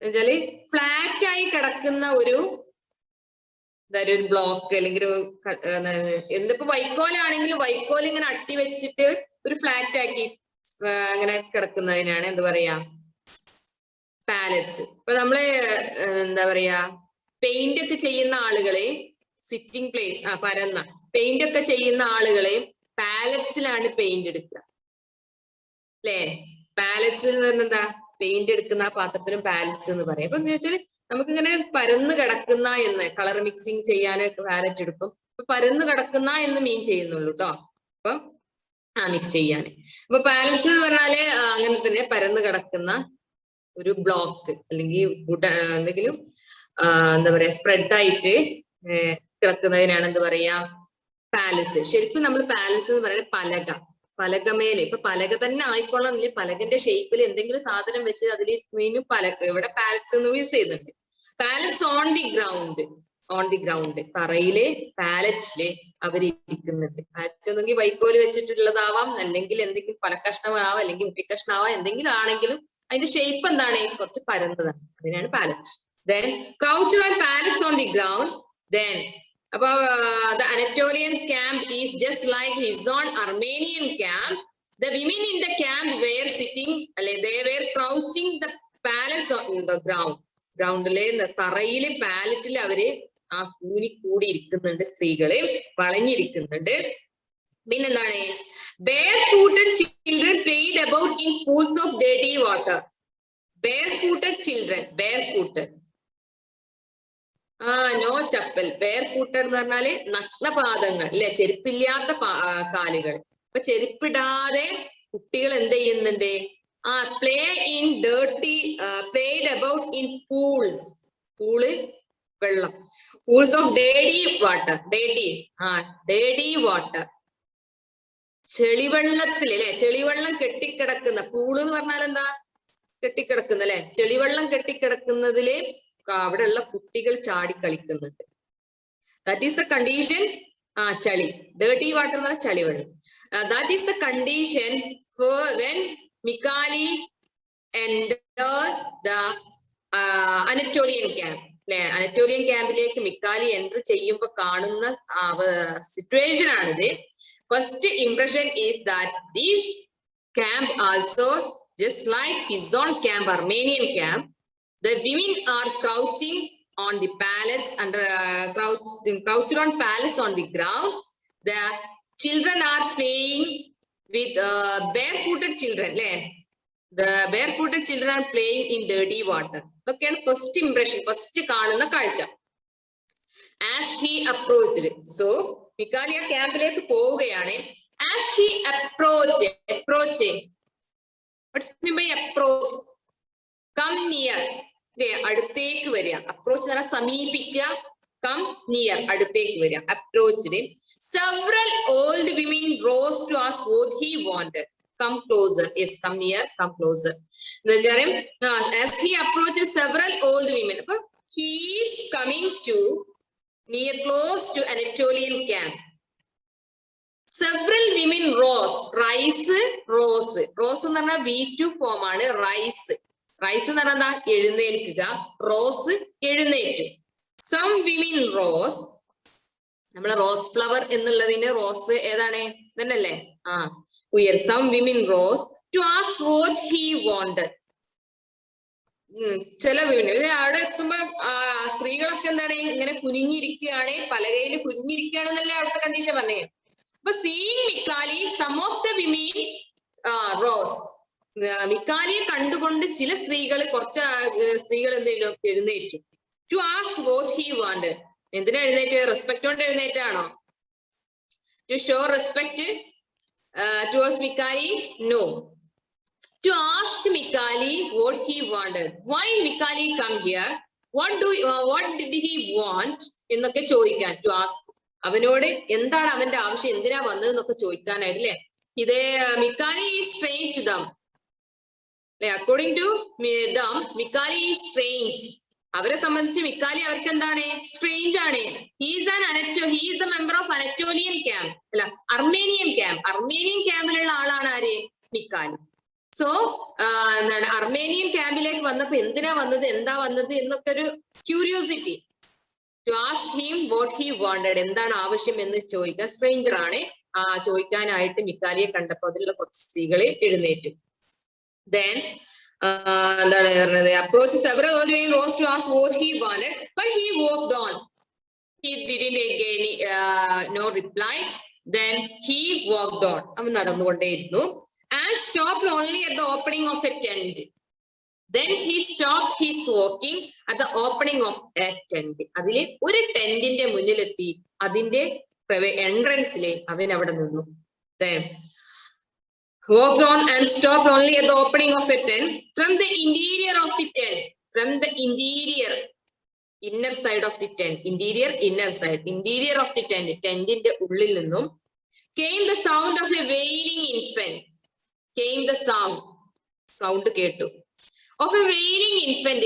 എന്നുവെച്ചാല് ഫ്ലാറ്റ് ആയി കിടക്കുന്ന ഒരു ബ്ലോക്ക്, അല്ലെങ്കിൽ എന്തിപ്പോ വൈക്കോലാണെങ്കിലും വൈക്കോൽ ഇങ്ങനെ അട്ടി വെച്ചിട്ട് ഒരു ഫ്ലാറ്റ് ആക്കി അങ്ങനെ കിടക്കുന്നതിനാണ് എന്ത് പറയാ? പാലറ്റ്സ്. ഇപ്പൊ നമ്മള് എന്താ പറയാ, പെയിന്റ് ഒക്കെ ചെയ്യുന്ന ആളുകളെ, സിറ്റിംഗ് പ്ലേസ്, പരന്ന പെയിന്റ് ഒക്കെ ചെയ്യുന്ന ആളുകളെ പാലറ്റ്സിലാണ് പെയിന്റ് എടുക്കുക. അല്ലെ? പാലറ്റ്സ് എന്ന് പറഞ്ഞാൽ എന്താ? പെയിന്റ് എടുക്കുന്ന ആ പാത്രത്തിനും പാലറ്റ്സ് എന്ന് പറയും. അപ്പൊ എന്താ വെച്ചാൽ നമുക്കിങ്ങനെ പരന്ന് കിടക്കുന്ന എന്ന് കളർ മിക്സിങ് ചെയ്യാനൊക്കെ പാലറ്റ് എടുക്കും. അപ്പൊ പരന്ന് കിടക്കുന്ന എന്ന് മീൻ ചെയ്യുന്നുള്ളൂ കേട്ടോ. അപ്പൊ മിക്സ് ചെയ്യാന്. അപ്പൊ പാലറ്റ്സ് എന്ന് പറഞ്ഞാല് അങ്ങനെ തന്നെ പരന്ന് കിടക്കുന്ന ഒരു ബ്ലോക്ക് അല്ലെങ്കിൽ എന്തെങ്കിലും എന്താ പറയാ സ്പ്രെഡ് ആയിട്ട് കിടക്കുന്നതിനാണ് എന്ത് പറയാ? പാലസ്. ശരിക്കും നമ്മൾ പാലസ് എന്ന് പറയുന്നത് പലകമേല്. ഇപ്പൊ പലക തന്നെ ആയിക്കോളന്നില്ല, പലകന്റെ ഷേപ്പിൽ എന്തെങ്കിലും സാധനം വെച്ച് അതിൽ പലക. ഇവിടെ പാലറ്റ്സ് എന്ന് യൂസ് ചെയ്യുന്നുണ്ട്. പാലറ്റ്സ് ഓൺ ദി ഗ്രൗണ്ട് തറയില് പാലറ്റില് അവരിയ്ക്കുന്നുണ്ട്. പാലറ്റ് ഒന്നെങ്കിൽ വൈക്കോല് വെച്ചിട്ടുള്ളതാവാം, അല്ലെങ്കിൽ എന്തെങ്കിലും പലക്കഷ്ണമാവാം, അല്ലെങ്കിൽ മുട്ടിക്കഷ്ണമാവാം, എന്തെങ്കിലും ആണെങ്കിലും അതിന്റെ ഷേപ്പ് എന്താണ്? കുറച്ച് പരന്നതാണ്. അതിനാണ് palette. Then crouched on pallets on the ground. Then above the Anatolians camp is just like his own Armenian camp. The women in the camp were sitting, they were crouching the pallets on the ground. ഗ്രൗണ്ടിലെ തറയിലെ പാലറ്റിൽ അവര് കൂടി ഇരിക്കുന്നുണ്ട്. സ്ത്രീകള് വളഞ്ഞിരിക്കുന്നുണ്ട്. പിന്നെന്താണ്? Barefooted children played about in pools of dirty water. Barefooted children, barefooted. No chappal. Barefooted എന്ന് പറഞ്ഞാല് നഗ്നപാദങ്ങൾ അല്ലെ, ചെരുപ്പില്ലാത്ത കാലുകൾ. അപ്പൊ ചെരുപ്പിടാതെ കുട്ടികൾ എന്ത് ചെയ്യുന്നുണ്ട്? Play in dirty, played about in pools. Pool വെള്ളം. Pools of ഡേഡി water. ഡേഡി വാട്ടർ, ചെളിവെള്ളത്തിൽ അല്ലെ, ചെളിവെള്ളം കെട്ടിക്കിടക്കുന്ന. പൂള് എന്ന് പറഞ്ഞാൽ എന്താ? കെട്ടിക്കിടക്കുന്ന അല്ലെ, ചെളിവെള്ളം കെട്ടിക്കിടക്കുന്നതില് അവിടെയുള്ള കുട്ടികൾ ചാടി കളിക്കുന്നുണ്ട്. That is the condition. ചളി, ഡേർട്ടി വാട്ടർ എന്ന് പറഞ്ഞാൽ ചളിവെള്ളം. That is the condition for when Mikali entered the Anatolian camp. അല്ലെ, അനറ്റോലിയൻ ക്യാമ്പിലേക്ക് മിക്കാലി എൻ്റർ ചെയ്യുമ്പോൾ കാണുന്ന സിറ്റുവേഷൻ ആണിത്. First impression is that this camp also just like his own camp, Armenian camp. The women are crouching on the pallets, crouched on pallets on the ground. The children are playing with barefooted children. The barefooted children are playing in dirty water. ഇതൊക്കെയാണ് first impression, first കാണുന്ന കാഴ്ച. As he approached, so മിക്കാലി ആ ക്യാമ്പിലേക്ക് പോവുകയാണ്. As he approached, what's mean by approach? Come near, അടുത്തേക്ക് വരിക. Approach എന്ന് പറഞ്ഞാൽ സമീപിക്കുക. കം നിയർ, അടുത്തേക്ക് വരിക. Approached. Several old women rose to ask what he wanted. Come closer. Yes, come near, come closer. As he approaches several old women, he is coming to near close to Anatolian camp. Several women rose. Rise, rose. Rose എന്ന് പറഞ്ഞാൽ V2 form ആണ്. Rice, rice എന്ന് പറഞ്ഞാൽ എന്താ? എഴുന്നേൽക്കുക. Rose, എഴുന്നേറ്റു. Some women rose. നമ്മളെ rose flower എന്നുള്ളതിന് റോസ് ഏതാണ്? തന്നെയല്ലേ? ഉയർ. Some women rose to ask what he wanted. ചില വിമന് അവിടെ എത്തുമ്പോ സ്ത്രീകളൊക്കെ എന്താണ്? ഇങ്ങനെ കുനിഞ്ഞിരിക്കുകയാണ്, പലകയിൽ കുനിഞ്ഞിരിക്കുകയാണെന്നല്ലേ അവിടുത്തെ കണ്ടീഷൻ പറഞ്ഞേ. അപ്പൊ seeing മിക്കാലി, some of the women rose. മിക്കാലിയെ കണ്ടുകൊണ്ട് ചില സ്ത്രീകൾ, കുറച്ച് സ്ത്രീകൾ എന്തെങ്കിലും എഴുന്നേറ്റു. To ask what he wanted. എന്തിനാ എഴുന്നേറ്റ്? റെസ്പെക്ട് കൊണ്ട് എഴുന്നേറ്റാണോ? To show respect towards Mikali? No. To ask Mikali what he wanted. Why Mikali come here? What did he want? എന്നൊക്കെ ചോദിക്കാൻ. To ask. അവനോട് എന്താണ് അവന്റെ ആവശ്യം, എന്തിനാ വന്നതെന്നൊക്കെ ചോദിക്കാനായിട്ട് അല്ലേ. ഇത് Mikali is strange to them. According to them, Mikali is strange. അവരെ സംബന്ധിച്ച് മിക്കാലി അവർക്ക് എന്താണ്? സ്ട്രേഞ്ച് ആണ്. He is the member of Anatolian camp. അല്ല, Armenian camp. Armenian ക്യാമ്പിലുള്ള ആളാണ് ആര്? മിക്കാലി. സോ എന്താണ്, അർമേനിയൻ ക്യാമ്പിലേക്ക് വന്നപ്പോ എന്തിനാ വന്നത്, എന്താ വന്നത് എന്നൊക്കെ ഒരു curiosity. To ask him what he wanted. എന്താണ് ആവശ്യം എന്ന് ചോദിക്കാൻ. സ്ട്രേഞ്ചർ ആണ്. ചോദിക്കാനായിട്ട് മിക്കാലിയെ കണ്ടപ്പോ അതിലുള്ള കുറച്ച് സ്ത്രീകളെ എഴുന്നേറ്റു. Then എന്താണ് പറഞ്ഞത്? Approach several old women rose to ask what he wanted, but he walked on. He didn't get no reply. Then he walked on. അവൻ നടന്നുകൊണ്ടേയിരുന്നു. and stopped only at the opening of a tent. Then he stopped his walking at the opening of a tent. അതിലെ ഒരു ടെന്റിന്റെ മുന്നിലെത്തി അതിന്റെ എൻട്രൻസിലെ അവൻ അവിടെ നിന്നു. Then walked on and stopped only at the opening of a tent. From the interior of the tent, from the interior, inner side of the tent, interior, inner side, interior of the tent, tentന്റെ ഉള്ളിൽ നിന്നും came the sound of a wailing infant. Came the sound കേട്ടു of a wailing infant.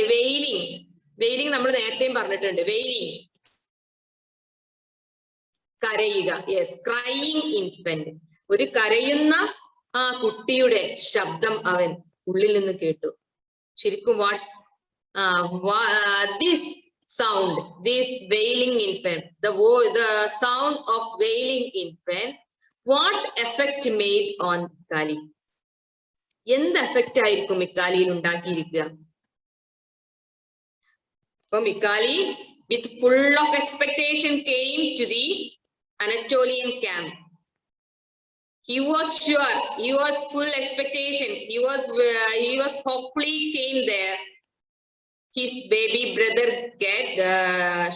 Wailing നമ്മൾ നേരത്തെയും പറഞ്ഞിട്ടുണ്ട്. wailing കരയുക. yes, crying infant. ഒരു കരയുന്ന ആ കുട്ടിയുടെ ശബ്ദം അവൻ ഉള്ളിൽ നിന്ന് കേട്ടു. ശരിക്കും this sound, this wailing infant, the sound of wailing infant, what effect made on Mikali? എന്ത് എഫക്റ്റ് ആയിരിക്കും മിക്കാലിയിൽ ഉണ്ടാക്കിയിരിക്കുക? അപ്പൊ മിക്കാലി with full of expectation came to the Anatolian camp. He was sure, he was full expectation, he was hopefully came there. His baby brother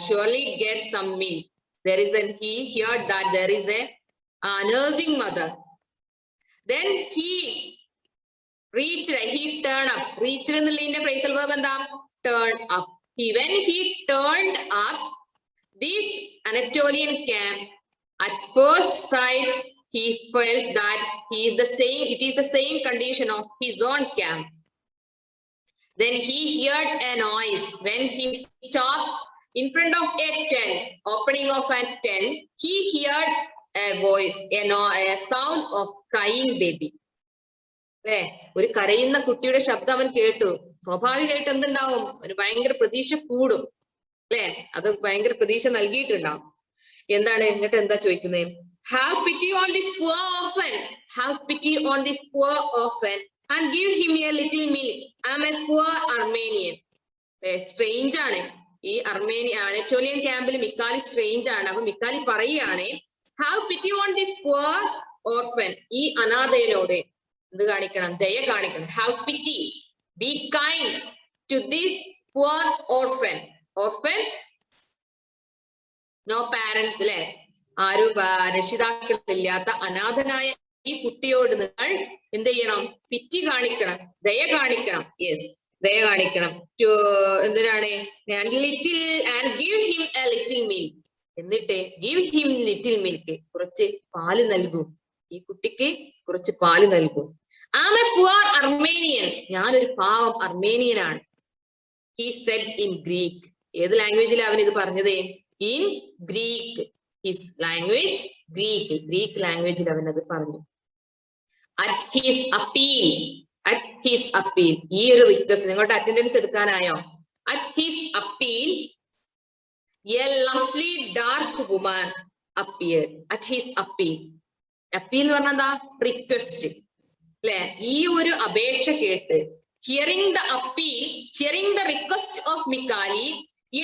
surely get some milk. He heard that there is a nursing mother. Then he turned up. Reached in the line phrasal verb and turn up. When he turned up this Anatolian camp, at first sight he felt that it is the same condition of his own camp. Then he heard a noise. When he stopped in front of a tent, opening of a tent, he heard a voice, a sound of crying baby. ഒരു കരയുന്ന കുട്ടിയുടെ ശബ്ദം അവൻ കേട്ടു. സ്വാഭാവികമായിട്ട് എന്തുണ്ടാവും? ഒരു ഭയങ്കര പ്രതീക്ഷ കൂടും അല്ലെ? അത് ഭയങ്കര പ്രതീക്ഷ നൽകിയിട്ടുണ്ടാവും. എന്താണ് എന്നിട്ട് എന്താ ചോദിക്കുന്നത്? Have pity on this poor orphan. Have pity on this poor orphan and give him a little milk. I am a poor Armenian. Strange ആണ് ഈ അനറ്റോലിയൻ ക്യാമ്പിൽ മിക്കാലി സ്ട്രേഞ്ച് ആണ്. അപ്പൊ മിക്കാലി പറയുകയാണ്, have pity on this poor orphan. ഈ അനാഥയോട് എന്ത് കാണിക്കണം? ദയ കാണിക്കണം. Have pity, be kind to this poor orphan. Orphan, no parents അല്ലെ? ആരും രക്ഷിതാക്കളില്ലാത്ത അനാഥനായ ഈ കുട്ടിയോട് നിങ്ങൾ എന്ത് ചെയ്യണം? പിറ്റി കാണിക്കണം, ദയ കാണിക്കണം. യെസ്, ദയ കാണിക്കണം. എന്തിനാണ്? Little and give him a little milk. എന്നിട്ട് ഗിവ് ഹിം ലിറ്റിൽ മിൽക്ക്, കുറച്ച് പാല് നൽകൂ. ഈ കുട്ടിക്ക് കുറച്ച് പാല് നൽകൂ. I am a poor Armenian. ഞാനൊരു പാവം അർമേനിയനാണ്. He said in Greek. ഏത് ലാംഗ്വേജിലാണ് അവൻ ഇത് പറഞ്ഞത്? In Greek. His language Greek. Greek ലാംഗ്വേജിൽ അവൻ അത് പറഞ്ഞു. At his appeal. At his appeal. ഈ ഒരു റിക്വസ്റ്റ് നിങ്ങളുടെ അറ്റൻഡൻസ് എടുക്കാനായോ? At his appeal a lovely dark woman appeared. At his appeal. Appeal എന്ന് പറഞ്ഞാൽ എന്താ? റിക്വസ്റ്റ് അല്ലെ? ഈ ഒരു അപേക്ഷ കേട്ട്, hearing the appeal, hearing the request of മിക്കാലി,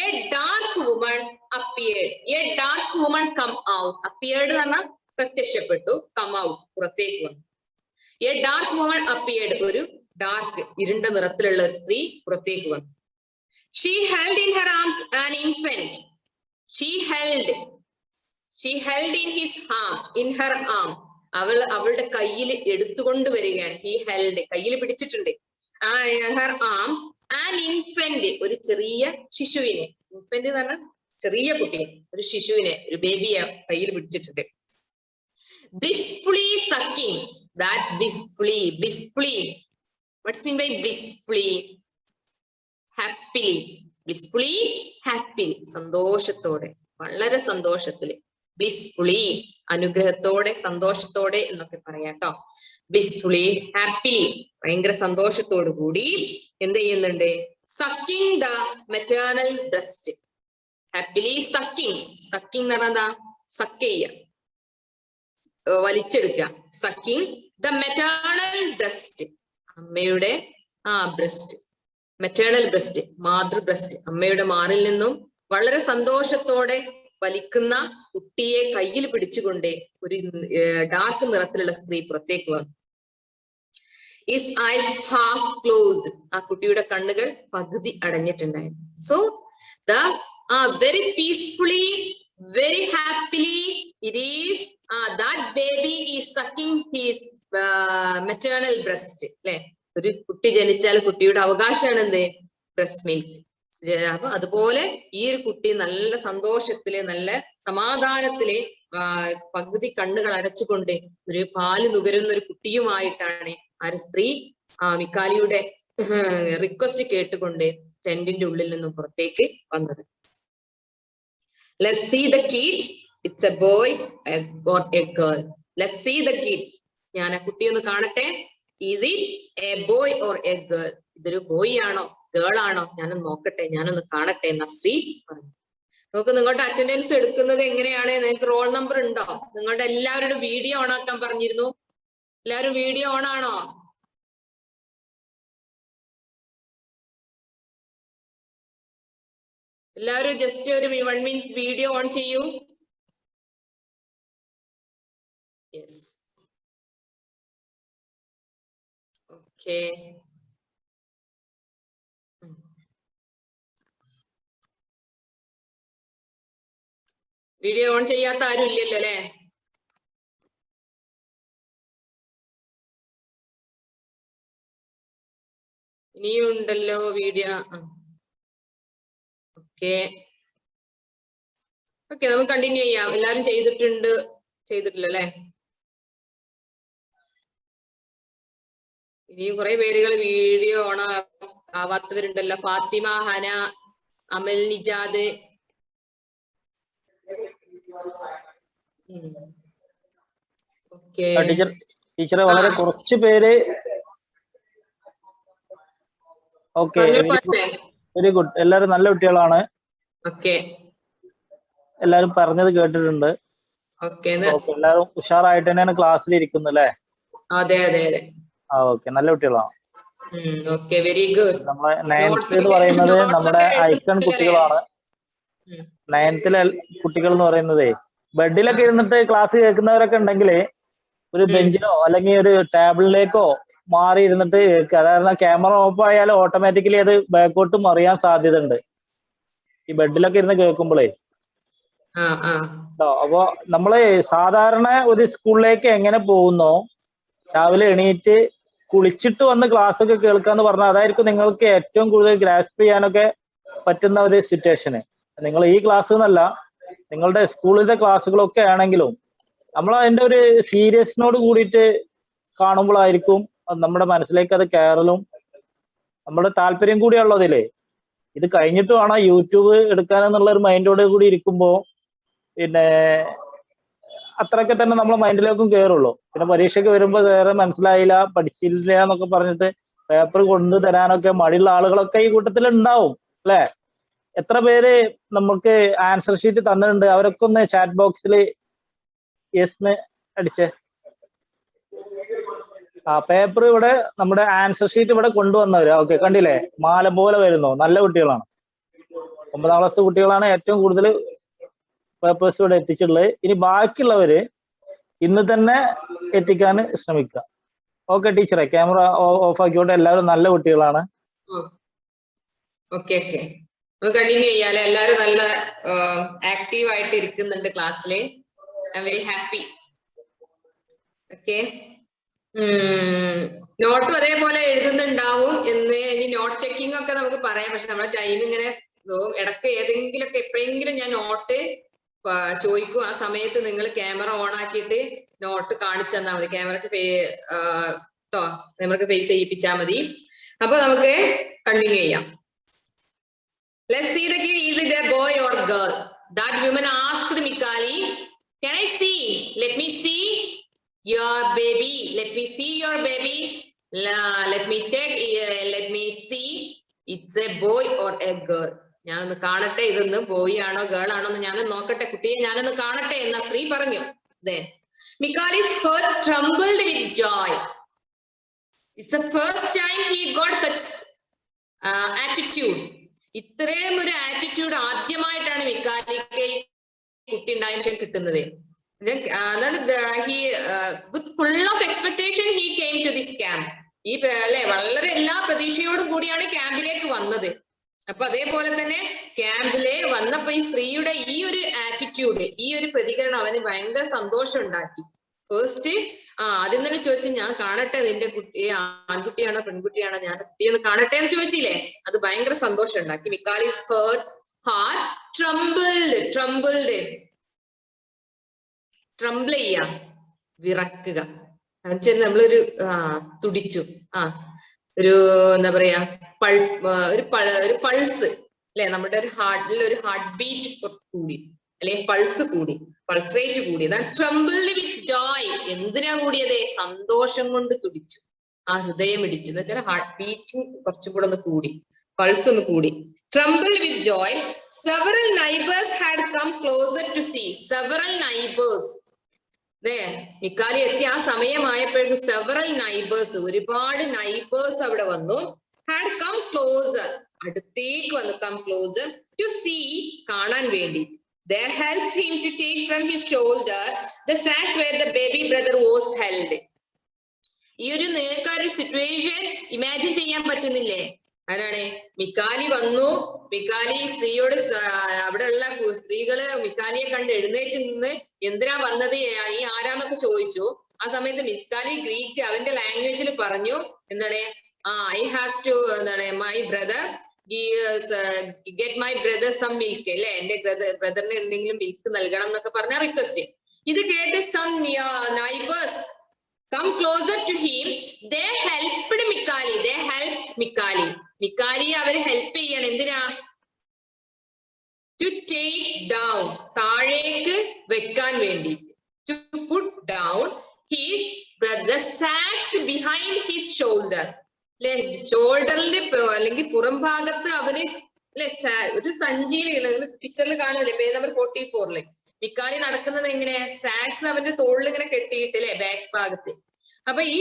a dark woman appeared. A dark woman come out. Appeared എന്ന് പറഞ്ഞാൽ പ്രത്യക്ഷപ്പെട്ടു. come out, പുറത്തേക്ക് വന്നു. A dark woman appeared. ഒരു ഡാർക്ക്, ഇരുണ്ട നിറത്തിലുള്ള ഒരു സ്ത്രീ പുറത്തേക്ക് വന്നു. She held in her arms an infant. She held in his arm, in her arm. അവളുടെ കയ്യിൽ എടുത്തുകൊണ്ട് വരികയാണ്. He held, കയ്യിൽ പിടിച്ചിട്ടുണ്ട്. Her arms an infant, ഒരു ചെറിയ ശിശുവിനെ. ഇൻഫന്റ് എന്ന് പറഞ്ഞാൽ ചെറിയ കുട്ടിയെ, ഒരു ശിശുവിനെ, ഒരു ബേബിയെ കയ്യിൽ പിടിച്ചിട്ടുണ്ട്. blissfully sucking. That blissfully. What's mean by blissfully? Happily. blissfully, happily. സന്തോഷത്തോടെ, വളരെ സന്തോഷത്തില്. blissfully, അനുഗ്രഹത്തോടെ, സന്തോഷത്തോടെ എന്നൊക്കെ പറയാം കേട്ടോ. blissfully, happily, ഭയങ്കര സന്തോഷത്തോടു കൂടി എന്ത് ചെയ്യുന്നുണ്ട്? sucking the maternal breast. happily sucking. sucking എന്ന് പറഞ്ഞാ സക്ക് ചെയ്യുക, വലിച്ചെടുക്കുക. sucking the maternal breast. അമ്മയുടെ ബ്രസ്റ്റ്, മെറ്റേണൽ ബ്രസ്റ്റ്, മാതൃ ബ്രസ്റ്റ്. അമ്മയുടെ മാറിൽ നിന്നും വളരെ സന്തോഷത്തോടെ വലിക്കുന്ന കുട്ടിയെ കയ്യിൽ പിടിച്ചുകൊണ്ട് ഒരു ഡാർക്ക് നിറത്തിലുള്ള സ്ത്രീ പുറത്തേക്ക് വന്നു. His eyes half closed. ആ കുട്ടിയുടെ കണ്ണുകൾ പകുതി അടഞ്ഞിട്ടുണ്ടായിരുന്നു. So the very peacefully, very happily, it is that baby is sucking his maternal breast. അല്ലെ, ഒരു കുട്ടി ജനിച്ചാൽ കുട്ടിയുടെ അവകാശമാണ് എന്ത്? Breast milk. അപ്പൊ അതുപോലെ ഈ ഒരു കുട്ടി നല്ല സന്തോഷത്തില്, നല്ല സമാധാനത്തില് പകുതി കണ്ണുകൾ അടച്ചുകൊണ്ട് ഒരു പാല് നുകരുന്ന ഒരു കുട്ടിയുമായിട്ടാണ് ആ ഒരു സ്ത്രീ മിക്കാലിയുടെ റിക്വസ്റ്റ് കേട്ടുകൊണ്ട് ടെന്റിന്റെ ഉള്ളിൽ നിന്നും പുറത്തേക്ക് വന്നത്. Let's see the kid. It's a boy or a girl. Let's see the kid. ഞാൻ ആ കുട്ടി ഒന്ന് കാണട്ടെ. Is it a boy or a girl? ഇതൊരു ബോയ് ആണോ ഗേൾ ആണോ ഞാനൊന്ന് നോക്കട്ടെ, ഞാനൊന്ന് കാണട്ടെ എന്ന സ്ത്രീ പറഞ്ഞു. നമുക്ക് നിങ്ങളുടെ അറ്റൻഡൻസ് എടുക്കുന്നത് എങ്ങനെയാണ്? നിങ്ങൾക്ക് റോൾ നമ്പർ ഉണ്ടോ? നിങ്ങളുടെ എല്ലാവരുടെ വീഡിയോ ഓൺ ആക്കാൻ പറഞ്ഞിരുന്നു. എല്ലാവരും വീഡിയോ ഓൺ ആണോ? എല്ലാവരും ജസ്റ്റ് ഒരു 1 മിനിറ്റ് വീഡിയോ ഓൺ ചെയ്യൂ. Yes, okay. വീഡിയോ ഓൺ ചെയ്യാത്ത ആരും ഇല്ലല്ലോ അല്ലെ? ഇനിയും ഉണ്ടല്ലോ വീഡിയോ. ഓക്കെ ഓക്കെ, നമുക്ക് കണ്ടിന്യൂ ചെയ്യാം. എല്ലാരും ചെയ്തിട്ടില്ല അല്ലെ? ഇനിയും കുറെ പേരുകൾ വീഡിയോ ഓൺ ആവാത്തവരുണ്ടല്ലോ. ഫാത്തിമ, ഹന, അമൽ, നിജാദ്. ടീച്ചറെ വളരെ കുറച്ച് പേര്. Okay, very good. എല്ലാരും നല്ല കുട്ടികളാണ്. എല്ലാരും പറഞ്ഞത് കേട്ടിട്ടുണ്ട്. എല്ലാരും ഉഷാറായിട്ട് തന്നെയാണ് ക്ലാസ്സിൽ ഇരിക്കുന്നത് അല്ലേ? അതെ അതെ അതെ. ഓക്കെ, നല്ല കുട്ടികളാണ്. Very good. നമ്മളെ 9th എന്ന് പറയുന്നത് നമ്മുടെ ഐക്കൺ കുട്ടികളാണ്. 9th കുട്ടികൾ എന്ന് പറയുന്നതേ ബെഡിലൊക്കെ ഇരുന്നിട്ട് ക്ലാസ് കേൾക്കുന്നവരൊക്കെ ഉണ്ടെങ്കിൽ ഒരു ബെഞ്ചിലോ അല്ലെങ്കിൽ ഒരു ടേബിളിലേക്കോ മാറി ഇരുന്നിട്ട് കേൾക്കുക. അതായത് ക്യാമറ ഓഫ് ആയാലും ഓട്ടോമാറ്റിക്കലി അത് ബാക്കോട്ട് മറിയാൻ സാധ്യത ഉണ്ട് ഈ ബെഡിലൊക്കെ ഇരുന്ന് കേൾക്കുമ്പോഴേ. അപ്പൊ നമ്മള് സാധാരണ ഒരു സ്കൂളിലേക്ക് എങ്ങനെ പോകുന്നോ, രാവിലെ എണീറ്റ് കുളിച്ചിട്ട് വന്ന് ക്ലാസ് ഒക്കെ കേൾക്കാന്ന് പറഞ്ഞാൽ അതായിരിക്കും നിങ്ങൾക്ക് ഏറ്റവും കൂടുതൽ ഗ്രാസ്പ് ചെയ്യാനൊക്കെ പറ്റുന്ന ഒരു സിറ്റുവേഷന്. നിങ്ങൾ ഈ ക്ലാസ് എന്നല്ല, നിങ്ങളുടെ സ്കൂളിലത്തെ ക്ലാസ്സുകളൊക്കെ ആണെങ്കിലും നമ്മൾ അതിന്റെ ഒരു സീരിയസ്നോട് കൂടിയിട്ട് കാണുമ്പോഴായിരിക്കും നമ്മുടെ മനസ്സിലേക്ക് അത് കയറലും നമ്മുടെ താല്പര്യം കൂടിയുള്ളതില്ലേ. ഇത് കഴിഞ്ഞിട്ട് വേണം യൂട്യൂബ് എടുക്കാനെന്നുള്ള ഒരു മൈൻഡോട് കൂടി ഇരിക്കുമ്പോ പിന്നെ അത്രയൊക്കെ തന്നെ നമ്മളെ മൈൻഡിലേക്കും കയറുള്ളൂ. പിന്നെ പരീക്ഷയ്ക്ക് വരുമ്പോൾ വേറെ മനസ്സിലായില്ല, പഠിച്ചില്ല എന്നൊക്കെ പറഞ്ഞിട്ട് പേപ്പർ കൊണ്ടു തരാനൊക്കെ മടിയുള്ള ആളുകളൊക്കെ ഈ കൂട്ടത്തിൽ ഉണ്ടാവും അല്ലെ? എത്ര പേര് നമുക്ക് ആൻസർ ഷീറ്റ് തന്നിട്ടുണ്ട്? അവരൊക്കെ ഒന്ന് ചാറ്റ് ബോക്സിൽ യെസ് അടിച്ചേ. പേപ്പർ ഇവിടെ നമ്മുടെ ആൻസർ ഷീറ്റ് ഇവിടെ കൊണ്ടുവന്നവര്. ഓക്കെ, കണ്ടില്ലേ? മാല പോലെ വരുന്നു. നല്ല കുട്ടികളാണ്. 9ാം ക്ലാസ് കുട്ടികളാണ് ഏറ്റവും കൂടുതൽ പേപ്പേഴ്സ് ഇവിടെ എത്തിച്ചിട്ടുള്ളത്. ഇനി ബാക്കിയുള്ളവര് ഇന്ന് തന്നെ എത്തിക്കാൻ ശ്രമിക്കുക. ഓക്കെ ടീച്ചറെ, ക്യാമറ ഓഫ് ആക്കിയോട്ടെ. എല്ലാവരും നല്ല കുട്ടികളാണ്. കണ്ടിന്യൂ ചെയ്യാല്ലേ? എല്ലാരും നല്ല ആക്റ്റീവ് ആയിട്ട് ഇരിക്കുന്നുണ്ട് ക്ലാസ്സില്. I am very happy. Okay, നോട്ടും അതേപോലെ എഴുതുന്നുണ്ടാവും എന്ന്. ഇനി നോട്ട് ചെക്കിംഗ് ഒക്കെ നമുക്ക് പറയാം, പക്ഷെ നമ്മുടെ ടൈം ഇങ്ങനെ ഇടയ്ക്ക് ഏതെങ്കിലുമൊക്കെ എപ്പോഴെങ്കിലും ഞാൻ നോട്ട് ചോദിക്കും. ആ സമയത്ത് നിങ്ങൾ ക്യാമറ ഓൺ ആക്കിയിട്ട് നോട്ട് കാണിച്ചു തന്നാൽ മതി. ക്യാമറക്ക് ഫേസ് ചെയ്യിപ്പിച്ചാൽ മതി. അപ്പൊ നമുക്ക് കണ്ടിന്യൂ ചെയ്യാം. Let's see the kid. Is it a boy or girl? That woman asked Mikali, can I see? Let me see your baby. Let me see your baby. Let me check. Let me see. It's a boy or a girl. ഞാനൊന്ന് കാണട്ടെ, ഇതൊന്ന് boy ആണോ girl ആണോ എന്ന് ഞാനൊന്ന് നോക്കട്ടെ, കുട്ടിയെ ഞാനൊന്ന് കാണട്ടെ എന്ന സ്ത്രീ പറഞ്ഞു. Then Mikali's heart trembled with joy. It's the first time he got such attitude. ഇത്രയും ഒരു ആറ്റിറ്റ്യൂഡ് ആദ്യമായിട്ടാണ് മിക്കാലിക്ക് കുട്ടി ഉണ്ടായ കിട്ടുന്നത്. With full of expectation he came to this camp. ഈ അല്ലെ വളരെ എല്ലാ പ്രതീക്ഷയോടും കൂടിയാണ് ക്യാമ്പിലേക്ക് വന്നത്. അപ്പൊ അതേപോലെ തന്നെ ക്യാമ്പിലെ വന്നപ്പോ ഈ സ്ത്രീയുടെ ഈ ഒരു ആറ്റിറ്റ്യൂഡ്, ഈ ഒരു പ്രതികരണം അവന് ഭയങ്കര സന്തോഷം ഉണ്ടാക്കി. ഫസ്റ്റ് ആദ്യം തന്നെ ചോദിച്ചു, ഞാൻ കാണട്ടെ നിന്റെ കുട്ടി ആൺകുട്ടിയാണോ പെൺകുട്ടിയാണോ, ഞാൻ കുട്ടിയൊന്ന് കാണട്ടെ എന്ന് ചോദിച്ചില്ലേ, അത് ഭയങ്കര സന്തോഷം ഉണ്ടാക്കി. മിക്കാലിസ് heart trembled. ട്രംബിൾ ചെയ്യാ, വിറക്കുക. നമ്മളൊരു തുടിച്ചു, ഒരു എന്താ പറയാ, ഒരു പൾസ് അല്ലെ, നമ്മുടെ ഒരു ഹാർട്ടിൽ ഒരു ഹാർട്ട് ബീറ്റ് കൂടി, അല്ലെ പൾസ് കൂടി, പൾസ് റേറ്റ് കൂടി. ട്രംബിൾഡ് വിത്ത് ജോയ്. എന്തിനാ കൂടിയത്? സന്തോഷം കൊണ്ട് തുടിച്ചു, ആ ഹൃദയം ഇടിച്ചു എന്ന് വെച്ചാൽ ഹാർട്ട് ബീറ്റും കുറച്ചും കൂടെ ഒന്ന് കൂടി, പൾസ് ഒന്ന് കൂടി. Trembled with joy. Several neighbors had come closer to see. Several neighbors. മിക്കാലി എത്തിയ ആ സമയമായപ്പോഴേക്കും several neighbors, ഒരുപാട് neighbors അവിടെ വന്നു. Had come closer. അടുത്തേക്ക് വന്നു, come closer to see, കാണാൻ വേണ്ടി. They helped him to take from his shoulder the sacks where the baby brother was held. ഈ ഒരു നേർക്കൊരു സിറ്റുവേഷൻ ഇമാജിൻ ചെയ്യാൻ പറ്റുന്നില്ലേ? ആരാണ്? മിക്കാലി വന്നു. മിക്കാലി സ്ത്രീയോട്, അവിടെയുള്ള സ്ത്രീകള് മിക്കാലിയെ കണ്ട് എഴുന്നേറ്റ് നിന്ന് എന്തിനാ വന്നത്, ഈ ആരാന്നൊക്കെ ചോദിച്ചു. ആ സമയത്ത് മിക്കാലി ഗ്രീക്ക് അവന്റെ ലാംഗ്വേജിൽ പറഞ്ഞു, എന്താണ്, ഐ ഹാസ് ടു, എന്താണ്, my brother get my brother some milk, അല്ലെ, എന്റെ ബ്രദറിന് എന്തെങ്കിലും മിൽക്ക് നൽകണം എന്നൊക്കെ പറഞ്ഞ റിക്വസ്റ്റ്. ഇത് കേട്ട് some neighbours come closer to him. They helped Mikali. They helped Mikali. Mikali അവര് ഹെൽപ്പ് ചെയ്യണം. എന്തിനാ? To take down, താഴേക്ക് വെക്കാൻ വേണ്ടി. To put down his brother sacks behind his shoulder. അല്ലെ, ഷോൾഡറിന്റെ അല്ലെങ്കിൽ പുറം ഭാഗത്ത് അവന് അല്ലെ ഒരു സഞ്ചിയിൽ, പിക്ചറിൽ കാണുന്നില്ലേ പേജ് നമ്പർ 44 മിക്കാലി നടക്കുന്നത് എങ്ങനെ, സാക്സ് അവന്റെ തോളിൽ ഇങ്ങനെ കെട്ടിയിട്ട് അല്ലെ ബാക്ക് ഭാഗത്ത്. അപ്പൊ ഈ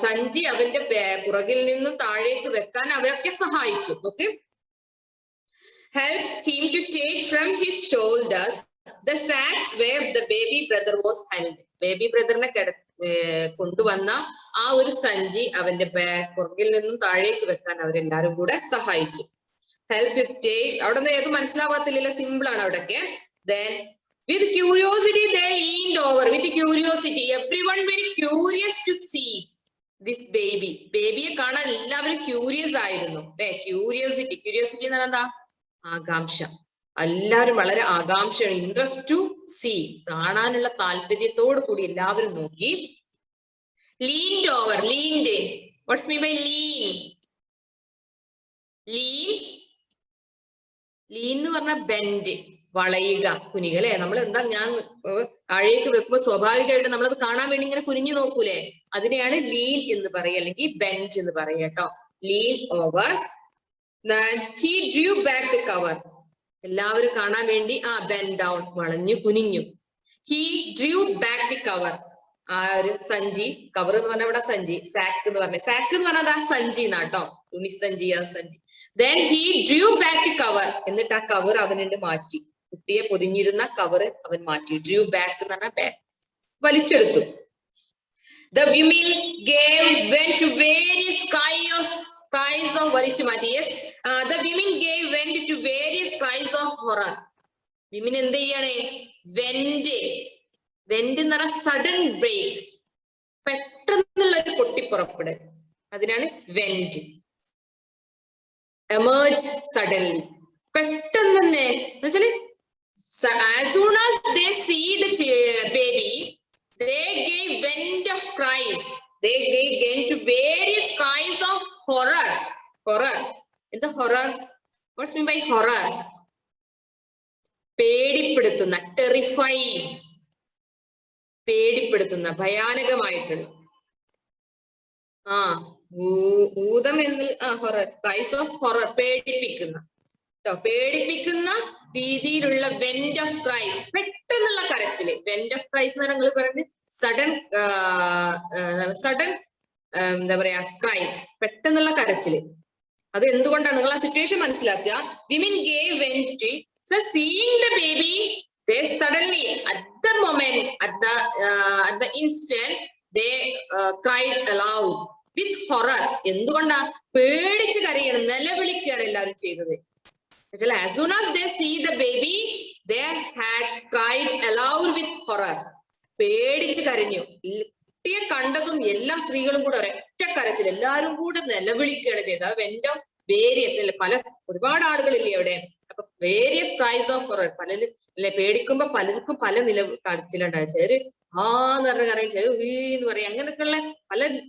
സഞ്ചി അവന്റെ പുറകിൽ നിന്നും താഴേക്ക് വെക്കാൻ അവരൊക്കെ സഹായിച്ചു. Okay, help him to take from his shoulders the sacks where the baby brother was held. Baby ബ്രദറിനെ കൊണ്ടുവന്ന ആ ഒരു സഞ്ചി അവന്റെ പുറകിൽ നിന്നും താഴേക്ക് വെക്കാൻ അവരെല്ലാരും കൂടെ സഹായിച്ചു. ഹെൽപ് ടു ടേക്ക്, അവിടെ നിന്ന് ഏത് മനസ്സിലാവാത്തില്ല, സിമ്പിൾ ആണ് അവിടെയൊക്കെ. Then with curiosity they leaned over. With curiosity, everyone very curious to see this baby. ബേബിയെ കാണാൻ എല്ലാവരും ക്യൂരിയസ് ആയിരുന്നു. ക്യൂരിയോസിറ്റി എന്ന് പറഞ്ഞാൽ എന്താ? ആകാംക്ഷ. എല്ലാവരും വളരെ ആകാംക്ഷയാണ്, ഇൻട്രസ്റ്റ് ടു സീ, കാണാനുള്ള താല്പര്യത്തോടു കൂടി എല്ലാവരും നോക്കി. Leaned over, leaned, what's mean by lean? Lean എന്ന് പറഞ്ഞാൽ ബെൻഡ്, വളയുക, കുനിക, അല്ലെ. നമ്മൾ എന്താ, ഞാൻ താഴേക്ക് വെക്കുമ്പോ സ്വാഭാവികമായിട്ട് നമ്മളത് കാണാൻ വേണ്ടി ഇങ്ങനെ കുനിഞ്ഞു നോക്കൂലേ, അതിനെയാണ് ലീൻ എന്ന് പറയുക, അല്ലെങ്കിൽ ബെൻഡ് എന്ന് പറയുക കേട്ടോ. Lean over. He drew back the cover. എല്ലാവരും കാണാൻ വേണ്ടി bend down, വളഞ്ഞു കുനിഞ്ഞു. He drew back the cover. ആ ഒരു സഞ്ചി, കവർ എന്ന് പറഞ്ഞാൽ ഇവിടെ സഞ്ചി, സാക്ക് എന്ന് പറഞ്ഞ, സാക്ക് എന്ന് പറഞ്ഞാൽ സഞ്ചി എന്നാട്ടോ, തുണിസഞ്ചി, ആ സഞ്ചി. Then he drew back the cover. എന്നിട്ട് ആ കവർ അവനുണ്ട് മാറ്റി, കുട്ടിയെ പൊതിഞ്ഞിരുന്ന കവർ അവൻ മാറ്റി. Drew back എന്ന് പറഞ്ഞാൽ back, വലിച്ചെടുത്തു. The women went to various cries of വലിച്ചു മാറ്റി. Yes, the women went to various cries of horror. Women എന്ത് ചെയ്യാണ്? വെന്റ് എന്ന് പറഞ്ഞാൽ സഡൻ ബ്രേക്ക്, പെട്ടെന്നുള്ള ഒരു പൊട്ടിപ്പുറപ്പെടൽ, അതിനാണ് വെന്റ്. എമേർജ് സഡൻലി, പെട്ടെന്ന് തന്നെ എന്ന് വെച്ചാല് as soon as they see the baby, they gave vent of cries. They gave into various cries of horror. In the horror, what's mean by horror? പേടിപ്പെടുത്തുന്ന, terrifying, പേടിപ്പെടുത്തുന്ന, ഭയാനകമായിട്ടുള്ള. ഭൂതം എന്ന് ഹൊറർ, ക്രൈസ് ഓഫ് ഹൊറർ, പേടിപ്പിക്കുന്ന രീതിയിലുള്ള went off ക്രൈസ്, പെട്ടെന്നുള്ള കരച്ചില്. Went off ക്രൈസ് എന്ന് പറഞ്ഞാൽ പറയുന്നത് സഡൻ എന്താ പറയാ, ക്രൈസ്, പെട്ടെന്നുള്ള കരച്ചില്. അത് എന്തുകൊണ്ടാണ്? നിങ്ങൾ ആ സിറ്റുവേഷൻ മനസ്സിലാക്കുക. Women gave went to, seeing the baby, they suddenly at the moment, at the instant, they cried aloud with horror. എന്തുകൊണ്ടാ? പേടിച്ച് കരയാണ്, നിലവിളിക്കുകയാണ് എല്ലാവരും ചെയ്തത്. As soon as they see the baby, they had cried aloud with horror. പേടിച്ച് കരഞ്ഞു. കുട്ടിയെ കണ്ടതും എല്ലാ സ്ത്രീകളും കൂടെ ഒരൊറ്റ കരച്ചിൽ, എല്ലാവരും കൂടെ നിലവിളിക്കുകയാണ് ചെയ്തത്. വെന്റോ വേരിയസ് അല്ലെ, ഒരുപാട് ആളുകളില്ലേ അവിടെ. അപ്പൊ വേരിയസ് ക്രൈസ് ഓഫ് ഹൊറർ, പലരും അല്ലെ പേടിക്കുമ്പോ പലർക്കും പല കരച്ചിലുണ്ടാവും. ചിലര് എന്ന് പറഞ്ഞ കരയും, ചിലർ എന്ന് പറയും, അങ്ങനെയൊക്കെയുള്ള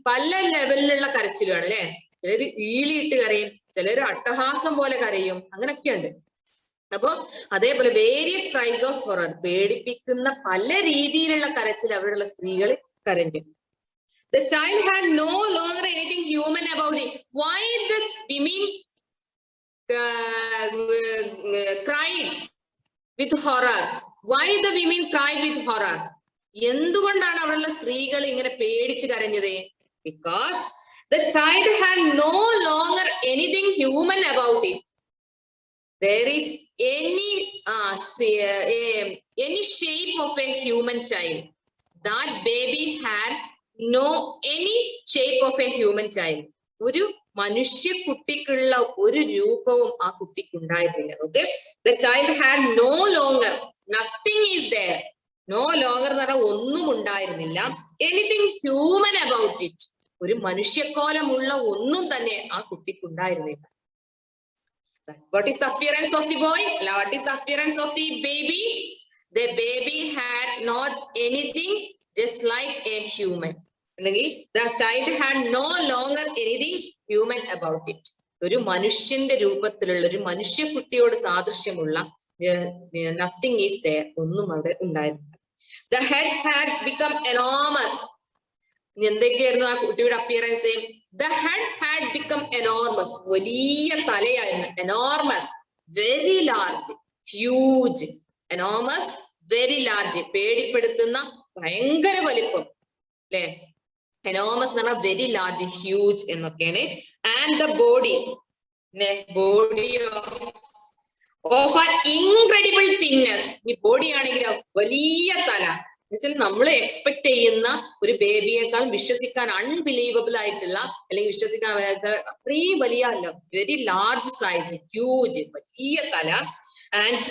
പല ലെവലിലുള്ള കരച്ചിലാണ് അല്ലെ. ചിലര് ഈളിയിട്ട് കരയും, ചിലര് അട്ടഹാസം പോലെ കരയും, അങ്ങനെയൊക്കെയുണ്ട്. അപ്പൊ അതേപോലെ വേരിയസ് ക്രൈസ് ഓഫ് ഹൊറർ, പേടിപ്പിക്കുന്ന പല രീതിയിലുള്ള കരച്ചിൽ അവിടെയുള്ള സ്ത്രീകൾ കരഞ്ഞു. The child had no longer anything human about it. Why the women cried with horror? Why the women cried with horror? എന്തുകൊണ്ടാണ് അവിടെയുള്ള സ്ത്രീകൾ ഇങ്ങനെ പേടിച്ച് കരഞ്ഞത്? Because the child had no longer anything human about it. There is any shape of a human child. That baby had no any shape of a human child. ഒരു മനുഷ്യ കുട്ടിക്കുള്ള ഒരു രൂപവും ആ കുട്ടിക്ക് ഉണ്ടായിരുന്നില്ല. Okay, the child had no longer, nothing is there. No longer എന്ന് പറഞ്ഞാൽ ഒന്നും ഉണ്ടായിരുന്നില്ല. Anything human about it. ഒരു മനുഷ്യക്കോലമുള്ള ഒന്നും തന്നെ ആ കുട്ടിക്ക് ഉണ്ടായിരുന്നില്ല. What is the appearance of the boy? What is the appearance of the baby? The baby had not anything just like a human. The child had no longer anything human about it. ഒരു മനുഷ്യന്റെ രൂപത്തിലുള്ള ഒരു മനുഷ്യ കുട്ടിയോട് സാദൃശ്യമുള്ള nothing is there, ഒന്നും അവിടെ ഉണ്ടായിരുന്നില്ല. The head had become enormous. എന്തൊക്കെയായിരുന്നു ആ കുട്ടിയുടെ appearance? The head had become enormous. വലിയ തലയായിരുന്നു. Enormous, very large, huge. Enormous, very large. പേടിപ്പെടുത്തുന്ന ഭയങ്കര വലിപ്പം അല്ലെ. Enormous എന്ന് പറഞ്ഞാൽ very large, huge എന്നൊക്കെയാണ്. And the body, body of an incredible thinness. ഈ ബോഡി ആണെങ്കിലോ വലിയ തല. നമ്മൾ എക്സ്പെക്ട് ചെയ്യുന്ന ഒരു ബേബിയേക്കാൾ വിശ്വസിക്കാൻ അൺബിലീവബിൾ ആയിട്ടുള്ള, അല്ലെങ്കിൽ വിശ്വസിക്കാൻ അത്രയും വലിയ അല്ല, വെരി ലാർജ് സൈസ്, ഹ്യൂജ്, വലിയ തല. ആൻഡ്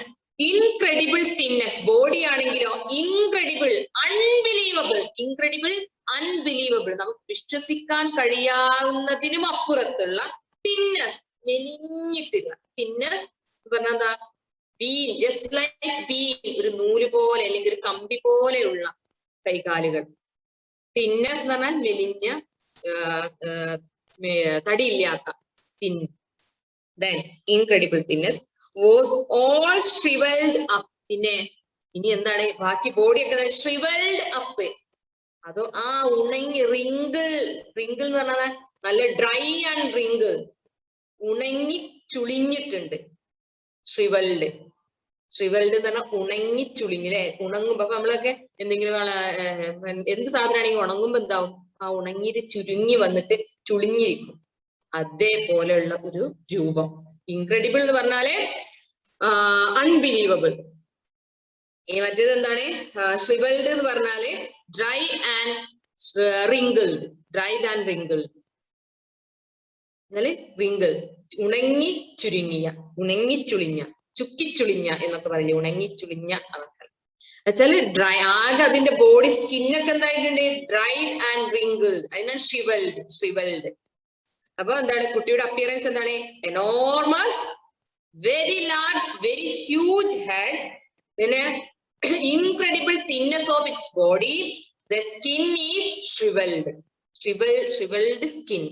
ഇൻക്രെഡിബിൾ തിന്നസ്, ബോഡി ആണെങ്കിലോ ഇൻക്രെഡിബിൾ, അൺബിലീവബിൾ, ഇൻക്രെഡിബിൾ, അൺബിലീവബിൾ, നമുക്ക് വിശ്വസിക്കാൻ കഴിയാവുന്നതിനും അപ്പുറത്തുള്ള തിന്നസ്, മെലിഞ്ഞിട്ടുള്ള. തിന്നസ് പറഞ്ഞാൽ എന്താ? ബീൻ, ജസ്റ്റ് ലൈക്ക് ബീൻ, ഒരു നൂല് പോലെ അല്ലെങ്കിൽ ഒരു കമ്പി പോലെയുള്ള കൈകാലുകൾ. തിന്നസ് എന്ന് പറഞ്ഞാൽ മെലിഞ്ഞ, തടിയില്ലാത്ത thin. Then incredible thinness was all shriveled up. പിന്നെ ഇനി എന്താണ് ബാക്കി? ബോഡിയൊക്കെ shriveled up. അതോ ആ ഉണങ്ങി, റിങ്കിൾ, റിങ്കിൾ എന്ന് പറഞ്ഞാൽ നല്ല ഡ്രൈ ആൻഡ് റിങ്കിൾ, ഉണങ്ങി ചുളിഞ്ഞിട്ടുണ്ട്. shriveled, shriveled എന്ന് പറഞ്ഞാൽ ഉണങ്ങി ചുളിഞ്ഞില്ലേ. ഉണങ്ങുമ്പോ അപ്പൊ നമ്മളൊക്കെ എന്തെങ്കിലും എന്ത് സാധനമാണെങ്കിൽ ഉണങ്ങുമ്പോ എന്താവും? ആ ഉണങ്ങിയിട്ട് ചുരുങ്ങി വന്നിട്ട് ചുളിഞ്ഞിരിക്കും. അതേപോലെയുള്ള ഒരു രൂപം. ഇൻക്രെഡിബിൾ എന്ന് പറഞ്ഞാല് അൺബിലീവബിൾ. ഇനി മറ്റേത് എന്താണ്? shriveled എന്ന് പറഞ്ഞാല് dry and wrinkled, dried and wrinkled. Wrinkle, ഉണങ്ങി ചുരുങ്ങിയ, ഉണങ്ങി ചുളിഞ്ഞ, ചുക്കിച്ചുളിഞ്ഞ എന്നൊക്കെ പറയില്ലേ, ഉണങ്ങി ചുളിഞ്ഞ അവസ്ഥ. എന്നുവെച്ചാല് ഡ്രൈ, ആകെ അതിന്റെ ബോഡി സ്കിന്നൊക്കെ എന്തായിട്ടുണ്ട്? ഡ്രൈഡ് ആൻഡ് റിങ്കിൾഡ്, അതിനാണ് shriveled, shriveled. അപ്പൊ എന്താണ് കുട്ടിയുടെ അപ്പിയറൻസ്? എന്താണ്? Enormous, very large, very huge head, പിന്നെ incredible thinness of its body. The skin is shriveled, shriveled skin,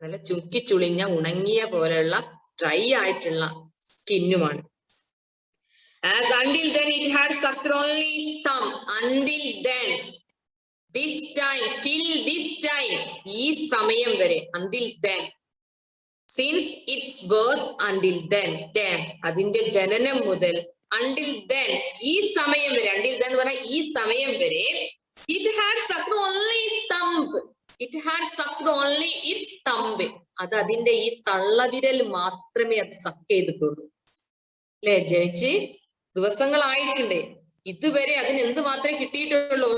നല്ല ചുക്കി ചുളിഞ്ഞ ഉണങ്ങിയ പോലെയുള്ള ഡ്രൈ ആയിട്ടുള്ള സ്കിന്നുമാണ്. As until then it had sucked only its thumb. Until then, this time, till this time, ഈ സമയം വരെ, until then, since its birth, until then, അതിന്റെ ജനനം മുതൽ, until then, ഈ സമയം വരെ, until then എന്ന് പറഞ്ഞാൽ ഈ സമയം വരെ, it had sucked only its thumb. It had sucked only its thumb. അത് അതിന്റെ ഈ തള്ളവിരൽ മാത്രമേ അത് സക്ക് ചെയ്തിട്ടുള്ളൂ അല്ലെ. ജനിച്ച് ദിവസങ്ങളായിട്ടുണ്ട്, ഇതുവരെ അതിന് എന്ത് മാത്രമേ കിട്ടിയിട്ടുള്ളൂ?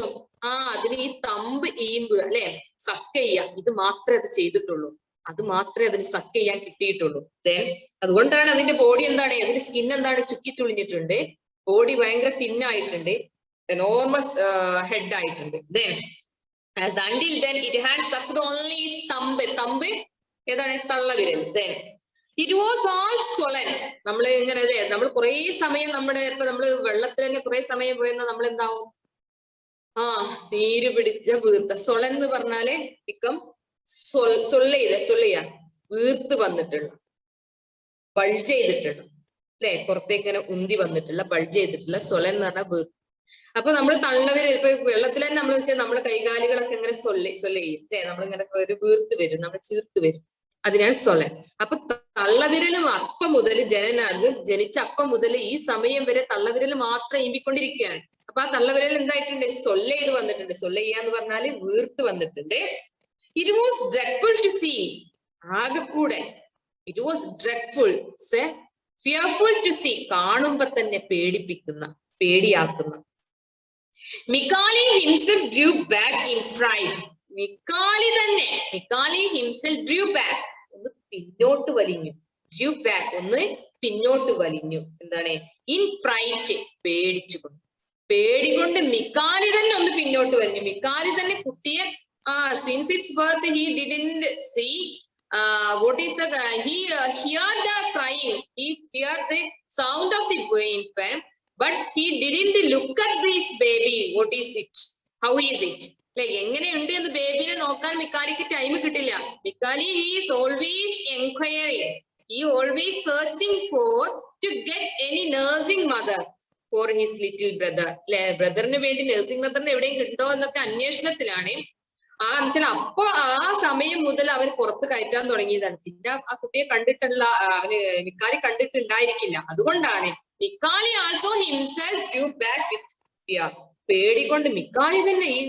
അതിന് ഈ തമ്പ് ഈമ്പ് അല്ലെ, സക്ക് ചെയ്യാം, ഇത് മാത്രമേ അത് ചെയ്തിട്ടുള്ളൂ. അത് മാത്രമേ അതിന് സക്ക് ചെയ്യാൻ കിട്ടിയിട്ടുള്ളൂ. അതുകൊണ്ടാണ് അതിന്റെ ബോഡി എന്താണ്, അതിന്റെ സ്കിൻ എന്താണ്, ചുക്കിച്ചുളിഞ്ഞിട്ടുണ്ട്, ബോഡി ഭയങ്കര തിന്നായിട്ടുണ്ട്, എനോർമസ് ഹെഡ് ആയിട്ടുണ്ട്. As until then it had sucked only his thumb. Thumb ഏതാണ്, തള്ളവിരൽ. Then it was all swollen. നമ്മൾ ഇങ്ങനെ അതെ, നമ്മൾ കുറെ സമയം നമ്മുടെ ഇപ്പൊ നമ്മള് വെള്ളത്തിൽ തന്നെ കുറെ സമയം പോയെന്നാൽ നമ്മൾ എന്താവും, നീര് പിടിച്ച വീർത്ത, സ്വളൻ എന്ന് പറഞ്ഞാല് ഇക്കം സൊള്ളയ വീർത്ത് വന്നിട്ടുള്ള, ബൾജ് ചെയ്തിട്ടുള്ള അല്ലെ, പുറത്തേക്ക് ഇങ്ങനെ ഉന്തി വന്നിട്ടുള്ള, ബൾജ് ചെയ്തിട്ടുള്ള, സ്വലൻ എന്ന് പറഞ്ഞാൽ വീർത്ത്. അപ്പൊ നമ്മൾ തള്ളവിരൽ ഇപ്പൊ വെള്ളത്തിൽ തന്നെ നമ്മൾ വെച്ചാൽ നമ്മളെ കൈകാലുകളൊക്കെ ഇങ്ങനെ ചെയ്യും അല്ലെ, നമ്മളിങ്ങനെ ഒരു വീർത്ത് വരും, നമ്മൾ ചീർത്ത് വരും, അതിനാണ് സ്വലൻ. അപ്പൊ തള്ളവിരലും അപ്പം മുതൽ ജനിച്ച അപ്പം മുതൽ ഈ സമയം വരെ തള്ളവിരൽ മാത്രം ഈമ്പിക്കൊണ്ടിരിക്കുകയാണ്. അപ്പൊ ആ തള്ളവിരൽ എന്തായിട്ടുണ്ട്, സൊല്ല ചെയ്ത് വന്നിട്ടുണ്ട്. സൊല്ല ചെയ്യാന്ന് പറഞ്ഞാല് വീർത്ത് വന്നിട്ടുണ്ട്. It was dreadful to see, ആകെക്കൂടെ it was dreadful, fearful to see, കാണുമ്പോ തന്നെ പേടിയാക്കുന്ന. Mikali himself drew back in fright. Mikali himself drew back, ഒന്ന് പിന്നോട്ട് വലിഞ്ഞു. drew back, ഒന്ന് പിന്നോട്ട് വലിഞ്ഞു. എന്താണ്, ഇൻ ഫ്രൈറ്റ്, പേടികൊണ്ട് മിക്കാലി തന്നെ ഒന്ന് പിന്നോട്ട് വലിഞ്ഞു. മിക്കാലി തന്നെ കുട്ടിയെ since its birth he didn't see what is the he heard the crying, he heard the sound of the infant, but he didn't look at this baby. What is it, how is it, like എങ്ങനെയുണ്ട് എന്ന് ബേബിനെ നോക്കാൻ മിക്കാലിക്ക് time കിട്ടില്ല. മിക്കാലി he is always enquiring, he always searching for to get any nursing mother for his little brother. ബ്രദറിന് വേണ്ടി nursing മദറിന് എവിടെയും കിട്ടോ എന്നൊക്കെ അന്വേഷണത്തിലാണ്. അപ്പൊ ആ സമയം മുതൽ അവൻ പുറത്ത് കയറ്റാൻ തുടങ്ങിയതാണ്. പിന്നെ ആ കുട്ടിയെ കണ്ടിട്ടുള്ള മിക്കാലി കണ്ടിട്ടുണ്ടായിരിക്കില്ല. അതുകൊണ്ടാണ് Mikali also himself drew back with fear. പേടികൊണ്ട് മിക്കാലി തന്നെ ഈ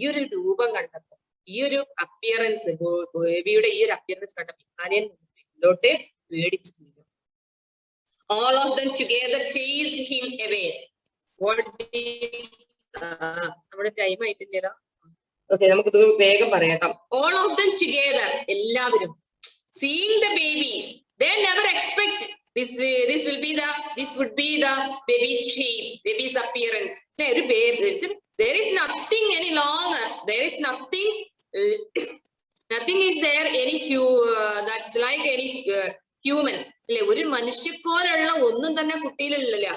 ഒരു രൂപം കണ്ടപ്പോ, ഈ ഒരു അപ്പിയറൻസ്, ബേബിയുടെ ഈ ഒരു അപ്പിയറൻസ് കണ്ട മിക്കാലിയെ പിന്നിലോട്ട് പേടിച്ചു. All of them together chased him away. നമ്മുടെ ടൈം ആയിട്ടില്ലല്ലോ. ഓക്കെ, നമുക്കിത് വേഗം പറയാം. All of them together, എല്ലാവരും. Seeing the baby, they never expect this would be the baby's shape, baby's appearance. ഒരു baby, there is nothing any longer, there is nothing is there any that's like any human അല്ലെ, ഒരു മനുഷ്യക്കോലുള്ള ഒന്നും തന്നെ കുട്ടിയിലില്ല.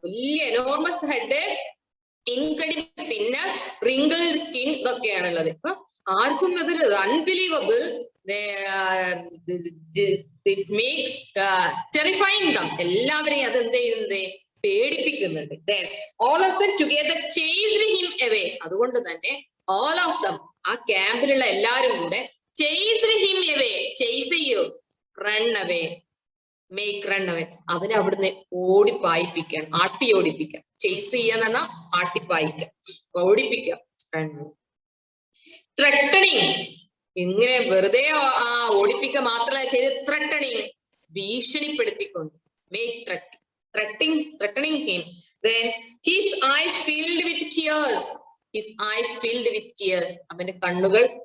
വലിയ enormous head, incredible thinness, wrinkled skin, ഇതൊക്കെയാണുള്ളത്. അപ്പൊ ആർക്കും അതൊരു അൺബിലീവബിൾ, ടെറിഫൈങ് ദം, എല്ലാവരെയും അത് എന്ത് ചെയ്യുന്നത്, പേടിപ്പിക്കുന്നുണ്ട്. all of them together chased him away. അതുകൊണ്ട് തന്നെ all of them, ആ ക്യാമ്പിലുള്ള എല്ലാരും കൂടെ chased him away, chase ചെയ്യൂ, run away, make run away, അവനെ അവിടുന്ന് ഓടിപ്പായിപ്പിക്കണം, ഓടിപ്പിക്കാം. ചേസ് ചെയ്യാന്ന് പറഞ്ഞാൽ ആട്ടിപ്പായിക്കാം, ഓടിപ്പിക്കാം. ത്രട്ടണിങ്, ഇങ്ങനെ വെറുതെ ഓടിപ്പിക്കുക മാത്രമല്ല ചെയ്ത്, ത്രട്ടണിങ്, ഭീഷണിപ്പെടുത്തിക്കൊണ്ട്. Make threatening him. Then his eyes filled with tears. അവന്റെ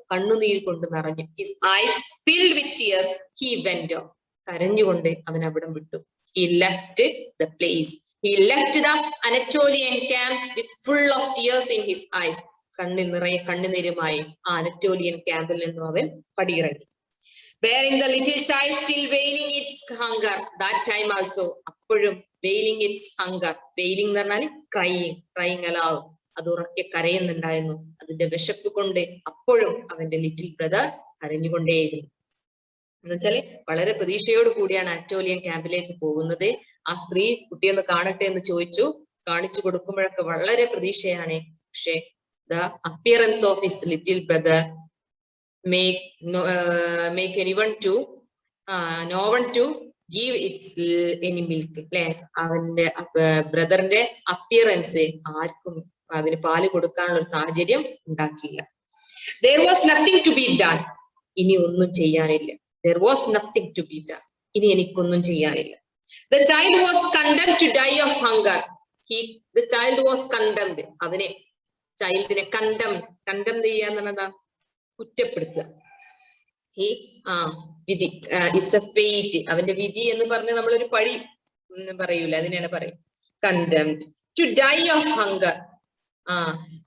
കണ്ണുനീർ കൊണ്ട് നിറഞ്ഞു. His eyes filled with tears. He went off. കരഞ്ഞുകൊണ്ട് അവൻ അവിടെ വിട്ടു. He left the place. He left the Anatolian camp with full of tears in his eyes. കണ്ണിൽ നിറയെ കണ്ണുനീരുമായി ആ അനറ്റോലിയൻ ക്യാമ്പിൽ നിന്നും അവൻ പടിയിറങ്ങി. Bearing the little child still wailing its hunger. That time also, അപ്പോഴും wailing its hunger. Wailing എന്ന് പറഞ്ഞാൽ crying aloud. അത് ഉറക്കെ കരയുന്നുണ്ടായിരുന്നു. അതിന്റെ വിശപ്പ് കൊണ്ട് അപ്പോഴും അവന്റെ ലിറ്റിൽ ബ്രദർ കരഞ്ഞുകൊണ്ടേയിരുന്നു. എന്നുവെച്ചാല് വളരെ പ്രതീക്ഷയോട് കൂടിയാണ് അനറ്റോലിയൻ ക്യാമ്പിലേക്ക് പോകുന്നത്. ആ സ്ത്രീ കുട്ടിയൊന്ന് കാണട്ടെ എന്ന് കാണിച്ചു കൊടുക്കുമ്പോഴൊക്കെ വളരെ പ്രതീക്ഷയാണ്. പക്ഷെ the appearance of his little brother make no one to give its any milk. അല്ലെ, അവന്റെ ബ്രദറിന്റെ അപ്പിയറൻസ് ആർക്കും അതിന് പാല് കൊടുക്കാനുള്ള ഒരു സാഹചര്യം ഉണ്ടാക്കിയില്ല. There was nothing to be done. ഇനി ഒന്നും ചെയ്യാനില്ല. There was nothing to be done. ഇനി എനിക്കൊന്നും ചെയ്യാനില്ല. The child was condemned to die of hunger. The child was condemned. അവനെ ചൈൽഡിനെ കണ്ടം ചെയ്യാന്ന് പറഞ്ഞാ കുറ്റപ്പെടുത്തുക. ഈ വിധി ഇസ് എ ഫേറ്റ്, അവന്റെ വിധി എന്ന് പറഞ്ഞ് നമ്മളൊരു പഴി പറയൂല, അതിനാണ് പറയും condemned. To die of hunger,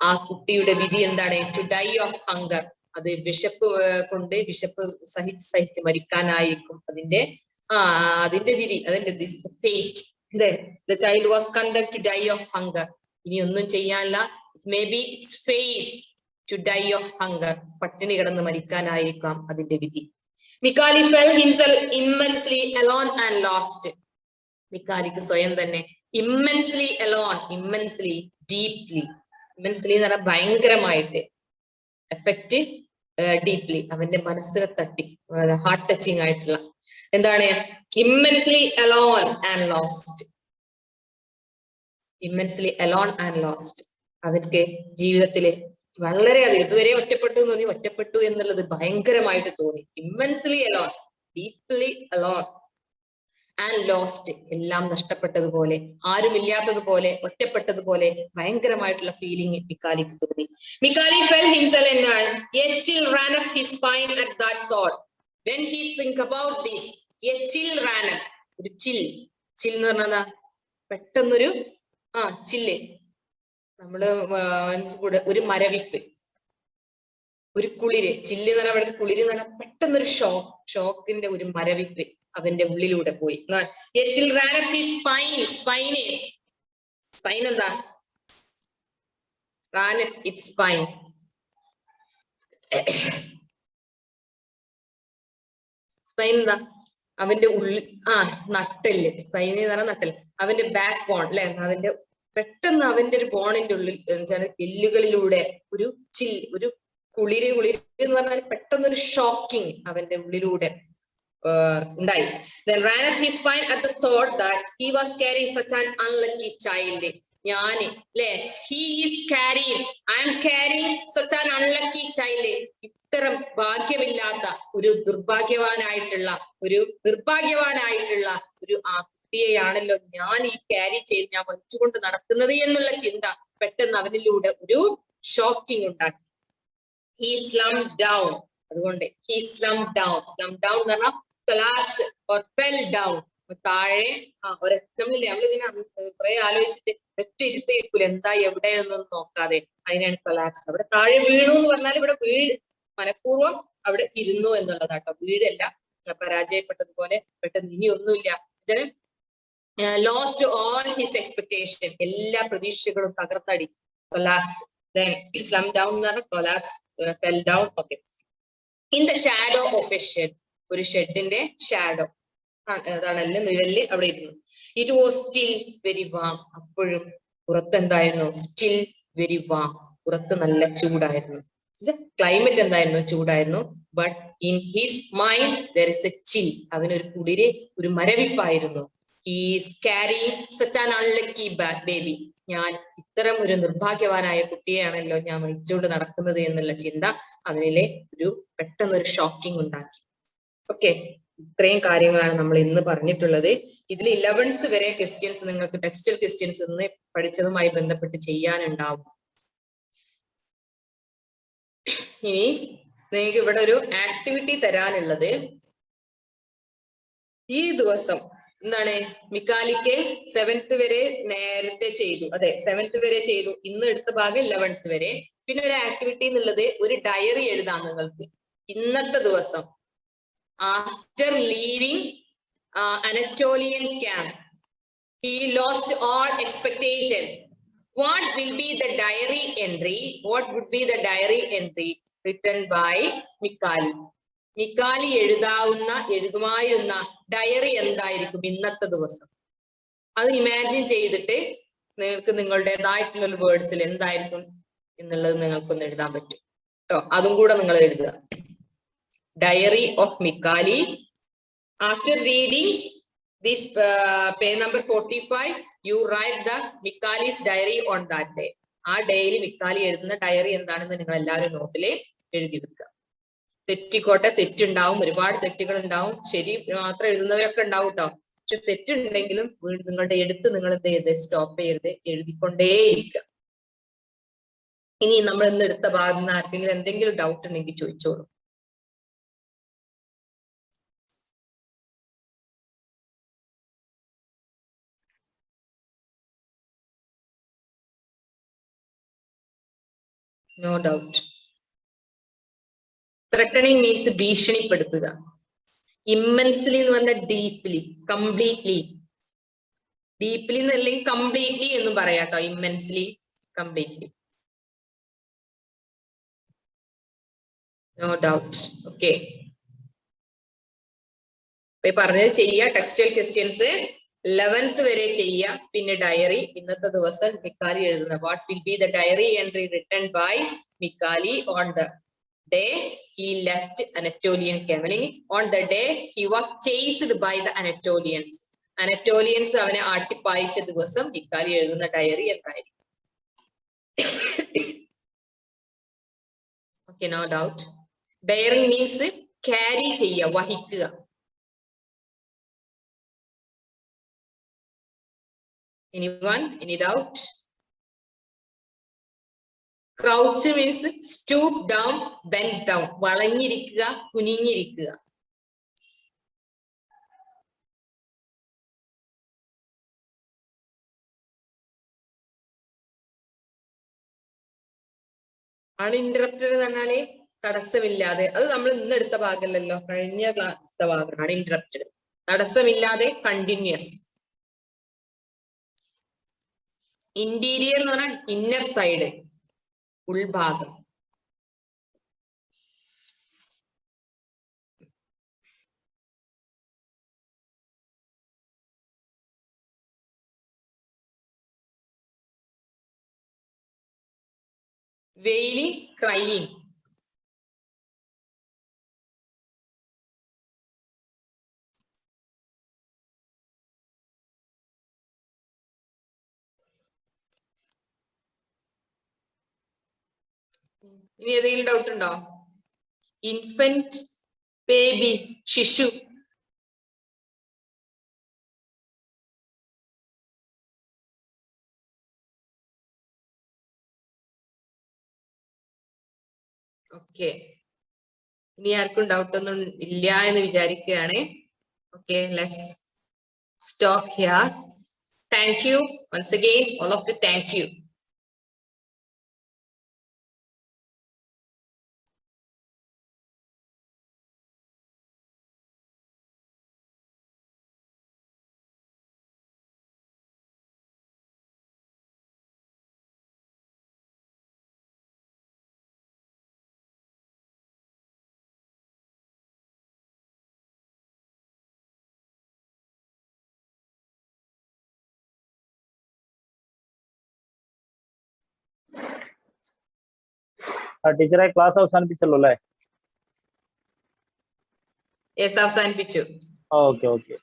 ആ കുട്ടിയുടെ വിധി എന്താണ്? ടു ഡൈ ഓഫ് ഹങ്കർ, അത് വിശപ്പ് കൊണ്ട് വിശപ്പ് സഹിച്ച് മരിക്കാനായിരിക്കും അതിന്റെ വിധി, അതിന്റെ fate. The child was condemned to die of hunger. ഇനി ഒന്നും ചെയ്യാനില്ല, may be it's fate to die of hunger, പട്ടിണി കിടന്ന് മരിക്കാനായിരിക്കാം അതിന്റെ വിധി. മിക്കാലി felt himself immensely alone and lost. മിക്കാലിക്ക് സ്വയം തന്നെ immensely alone, immensely, deeply, immensely എന്ന് പറഞ്ഞാൽ ഭയങ്കരമായിട്ട്, എഫക്റ്റ് ഡീപ്ലി, അവന്റെ മനസ്സിനെ തട്ടി, ഹാർട്ട് ടച്ചിങ് ആയിട്ടുള്ള എന്താണ്? immensely alone and lost, immensely alone and lost. അവർക്ക് ജീവിതത്തില് വളരെയധികം ഇതുവരെ ഒറ്റപ്പെട്ടു തോന്നി, ഒറ്റപ്പെട്ടു എന്നുള്ളത് ഭയങ്കരമായിട്ട് തോന്നി. immensely alone, deeply alone and lost, എല്ലാം നഷ്ടപ്പെട്ടതുപോലെ, ആരുമില്ലാത്തതുപോലെ, ഒറ്റപ്പെട്ടതുപോലെ ഭയങ്കരമായിട്ടുള്ള ഫീലിംഗ് മിക്കാലിക്ക് തോന്നി. മിക്കാലി felt himself alone. A chill ran up his spine at that thought. When he think about this, a chill ran up. ഒരു ചിൽ എന്ന് പറഞ്ഞാ പെട്ടെന്നൊരു ചില്ല്, നമ്മള് ഒരു മരവിപ്പ്, ഒരു കുളിര്. ചില്ല് എന്ന് പറഞ്ഞാൽ കുളിര് എന്ന് പറഞ്ഞാൽ പെട്ടെന്നൊരു ഷോക്കിന്റെ ഒരു മരവിപ്പ് അവന്റെ ഉള്ളിലൂടെ പോയി. സ്പൈൻ എന്താ? സ്പൈൻ എന്താ? അവന്റെ ഉള്ളിൽ നട്ടല്. സ്പൈൻ എന്ന് പറഞ്ഞാൽ നട്ടല്, അവന്റെ ബാക്ക് ബോൺ അല്ലെ, അവന്റെ പെട്ടെന്ന് അവന്റെ ഒരു ബോണിന്റെ ഉള്ളിൽ എല്ലുകളിലൂടെ ഒരു ഒരു കുളിര് എന്ന് പറഞ്ഞാൽ പെട്ടെന്നൊരു ഷോക്കിങ് അവന്റെ ഉള്ളിലൂടെ ഉണ്ടായി. Then ran up his spine at the thought that he was carrying such an unlucky child. he is carrying, I am carrying such an unlucky child. ഇത്തരം ഭാഗ്യമില്ലാത്ത ഒരു നിർഭാഗ്യവാനായിട്ടുള്ള ഒരു കുട്ടിയെയാണല്ലോ ഞാൻ ഈ ക്യാരി ചെയ്ത് ഞാൻ വഹിച്ചുകൊണ്ട് നടക്കുന്നത് എന്നുള്ള ചിന്ത പെട്ടെന്ന് അവനിലൂടെ ഒരു ഷോക്കിംഗ് ഉണ്ടാക്കി. He slumped down. അതുകൊണ്ട് he slumped down എന്ന് പറഞ്ഞാൽ collapse or fell down. താഴെ നമ്മളിങ്ങനെ കുറെ ആലോചിച്ചിട്ട് ഒറ്റ ഇരുത്തേക്കൂല, എന്താ എവിടെയൊന്നും നോക്കാതെ, അതിനാണ് കൊലാപ്സ്. അവിടെ താഴെ വീണു എന്ന് പറഞ്ഞാൽ ഇവിടെ മനഃപൂർവ്വം അവിടെ ഇരുന്നു എന്നുള്ളതാട്ടോ, വീഴല്ല. പരാജയപ്പെട്ടതുപോലെ പെട്ടെന്ന് ഇനി ഒന്നുമില്ല. ലോസ്റ്റ് ഓൾ ഹിസ് എക്സ്പെക്ടേഷൻ, എല്ലാ പ്രതീക്ഷകളും തകർത്തടി. കൊലാപ്സ്. Then slump down എന്ന് പറഞ്ഞാൽ collapse, fell down. Okay. In the shadow of a shed, ഒരു ഷെഡിന്റെ ഷാഡോ, അതാണല്ലോ നിഴല്, അവിടെ ഇരുന്നു. It was still very warm. അപ്പോഴും പുറത്ത് എന്തായിരുന്നു? Still very warm. പുറത്ത് നല്ല ചൂടായിരുന്നു. ക്ലൈമറ്റ് എന്തായിരുന്നു? ചൂടായിരുന്നു. But in his mind there is a chill. അവനൊരു കുളിര്, ഒരു മരവിപ്പായിരുന്നു. He is carrying such an unlucky baby. ഞാൻ ഇത്തരം ഒരു നിർഭാഗ്യവാനായ കുട്ടിയെയാണല്ലോ ഞാൻ വഹിച്ചുകൊണ്ട് നടക്കുന്നത് എന്നുള്ള ചിന്ത അവനിലെ ഒരു പെട്ടെന്നൊരു ഷോക്കിംഗ് ഉണ്ടാക്കി. ഓക്കെ, ഇത്രയും കാര്യങ്ങളാണ് നമ്മൾ ഇന്ന് പറഞ്ഞിട്ടുള്ളത്. ഇതിൽ 11th വരെ ക്വസ്റ്റ്യൻസ് നിങ്ങൾക്ക് ടെക്സ്റ്റൽ ക്വസ്റ്റ്യൻസ് ഇന്ന് പഠിച്ചതുമായി ബന്ധപ്പെട്ട് ചെയ്യാനുണ്ടാവും. ഇനി നിങ്ങൾക്ക് ഇവിടെ ഒരു ആക്ടിവിറ്റി തരാനുള്ളത്, ഈ ദിവസം എന്താണ്? മിക്കാലിക്ക് 7th വരെ നേരത്തെ ചെയ്തു, അതെ 7th വരെ ചെയ്തു. ഇന്ന് എടുത്ത ഭാഗം 11th വരെ. പിന്നെ ഒരു ആക്ടിവിറ്റി എന്നുള്ളത് ഒരു ഡയറി എഴുതാം നിങ്ങൾക്ക്. ഇന്നത്തെ ദിവസം after leaving Anatolian camp, he lost all expectation. What will be the diary entry? What would be the diary entry written by Mikali? Mikali എഴുതുമായിരുന്ന ഡയറി എന്തായിരിക്കും ഇന്നത്തെ ദിവസം? അത് ഇമാജിൻ ചെയ്തിട്ട് നിങ്ങൾക്ക് നിങ്ങളുടേതായിട്ടുള്ള വേർഡ്സിൽ എന്തായിരിക്കും എന്നുള്ളത് നിങ്ങൾക്കൊന്ന് എഴുതാൻ പറ്റും കേട്ടോ. അതും കൂടെ നിങ്ങൾ എഴുതുക. Diary of Mikali. After reading this page number 45, you write the Mikali's diary on that day. ആ ഡേയിൽ മിക്കാലി എഴുതുന്ന ഡയറി എന്താണെന്ന് നിങ്ങൾ എല്ലാവരും നോട്ടില് എഴുതി വെക്കുക. തെറ്റിക്കോട്ടെ, തെറ്റുണ്ടാവും, ഒരുപാട് തെറ്റുകൾ ഉണ്ടാവും. ശരി മാത്രം എഴുതുന്നവരൊക്കെ ഉണ്ടാവും കേട്ടോ. പക്ഷെ തെറ്റുണ്ടെങ്കിലും നിങ്ങളുടെ എഴുത്ത് നിങ്ങൾ എന്ത് ചെയ്യരുത്, സ്റ്റോപ്പ് ചെയ്യരുത്, എഴുതിക്കൊണ്ടേയിരിക്കുക. ഇനി നമ്മൾ ഇന്ന് എടുത്ത ഭാഗത്ത് നിന്ന് ആർക്കെങ്കിലും എന്തെങ്കിലും ഡൗട്ട് ഉണ്ടെങ്കിൽ ചോദിച്ചോളൂ. No doubt. ത്രെട്ടണിങ് മീൻസ് ഭീഷണിപ്പെടുത്തുക. ഇമ്മൻസ്ലി എന്ന് പറഞ്ഞാൽ ഡീപ്ലി, കംപ്ലീറ്റ്ലി. ഡീപ്ലി എന്നല്ലെങ്കിൽ കംപ്ലീറ്റ്ലി എന്നും പറയാട്ടോ. Immensely, completely. No doubt. Okay, പറഞ്ഞത് ചെയ്യുക. ടെക്സ്റ്റൈൽ ക്വസ്റ്റ്യൻസ് 11th വരെ ചെയ്യുക. പിന്നെ ഡയറി ഇന്നത്തെ ദിവസം മിക്കാലി എഴുതുന്ന what will be the diary entry written by Mikali on the day he left Anatolian camp. On the day he was chased by the Anatolians. Anatolians അവനെ ആട്ടിപ്പായിച്ച ദിവസം Mikali എഴുതുന്ന diary എന്തായിരിക്കും? Okay, no doubt. Bearing means carry ചെയ്യുക, വഹിക്കുക. Anyone? Any doubt? Crouch means stoop down, bend down. വളഞ്ഞിരിക്കുക, കുനിഞ്ഞിരിക്കുക. Uninterrupted എന്ന് പറഞ്ഞാല് തടസ്സമില്ലാതെ. അത് നമ്മൾ ഇന്നെടുത്ത ഭാഗമല്ലല്ലോ, കഴിഞ്ഞ ക്ലാസ്സിലെ ഭാഗമാണ് അൺഇൻറ്ററപ്റ്റഡ്. തടസ്സമില്ലാതെ കണ്ടിന്യൂസ്. ഇന്റീരിയർ എന്ന് പറഞ്ഞാൽ ഇന്നർ സൈഡ്, ഉൾഭാഗം. Vailing, crying. ഇനി ഏതെങ്കിലും ഡൗട്ട് ഉണ്ടോ? ഇൻഫന്റ്, ബേബി, ശിശു. ഓക്കെ, ഇനി ആർക്കും ഡൗട്ട് ഒന്നും ഇല്ല എന്ന് വിചാരിക്കുകയാണ്. Okay, let's stop here. Thank you once again, all of you. Thank you. ടീച്ചറെ ക്ലാസ് അവസാനിപ്പിച്ചല്ലോ അല്ലേ? യെസ്, അവസാനിപ്പിച്ചു. Okay okay.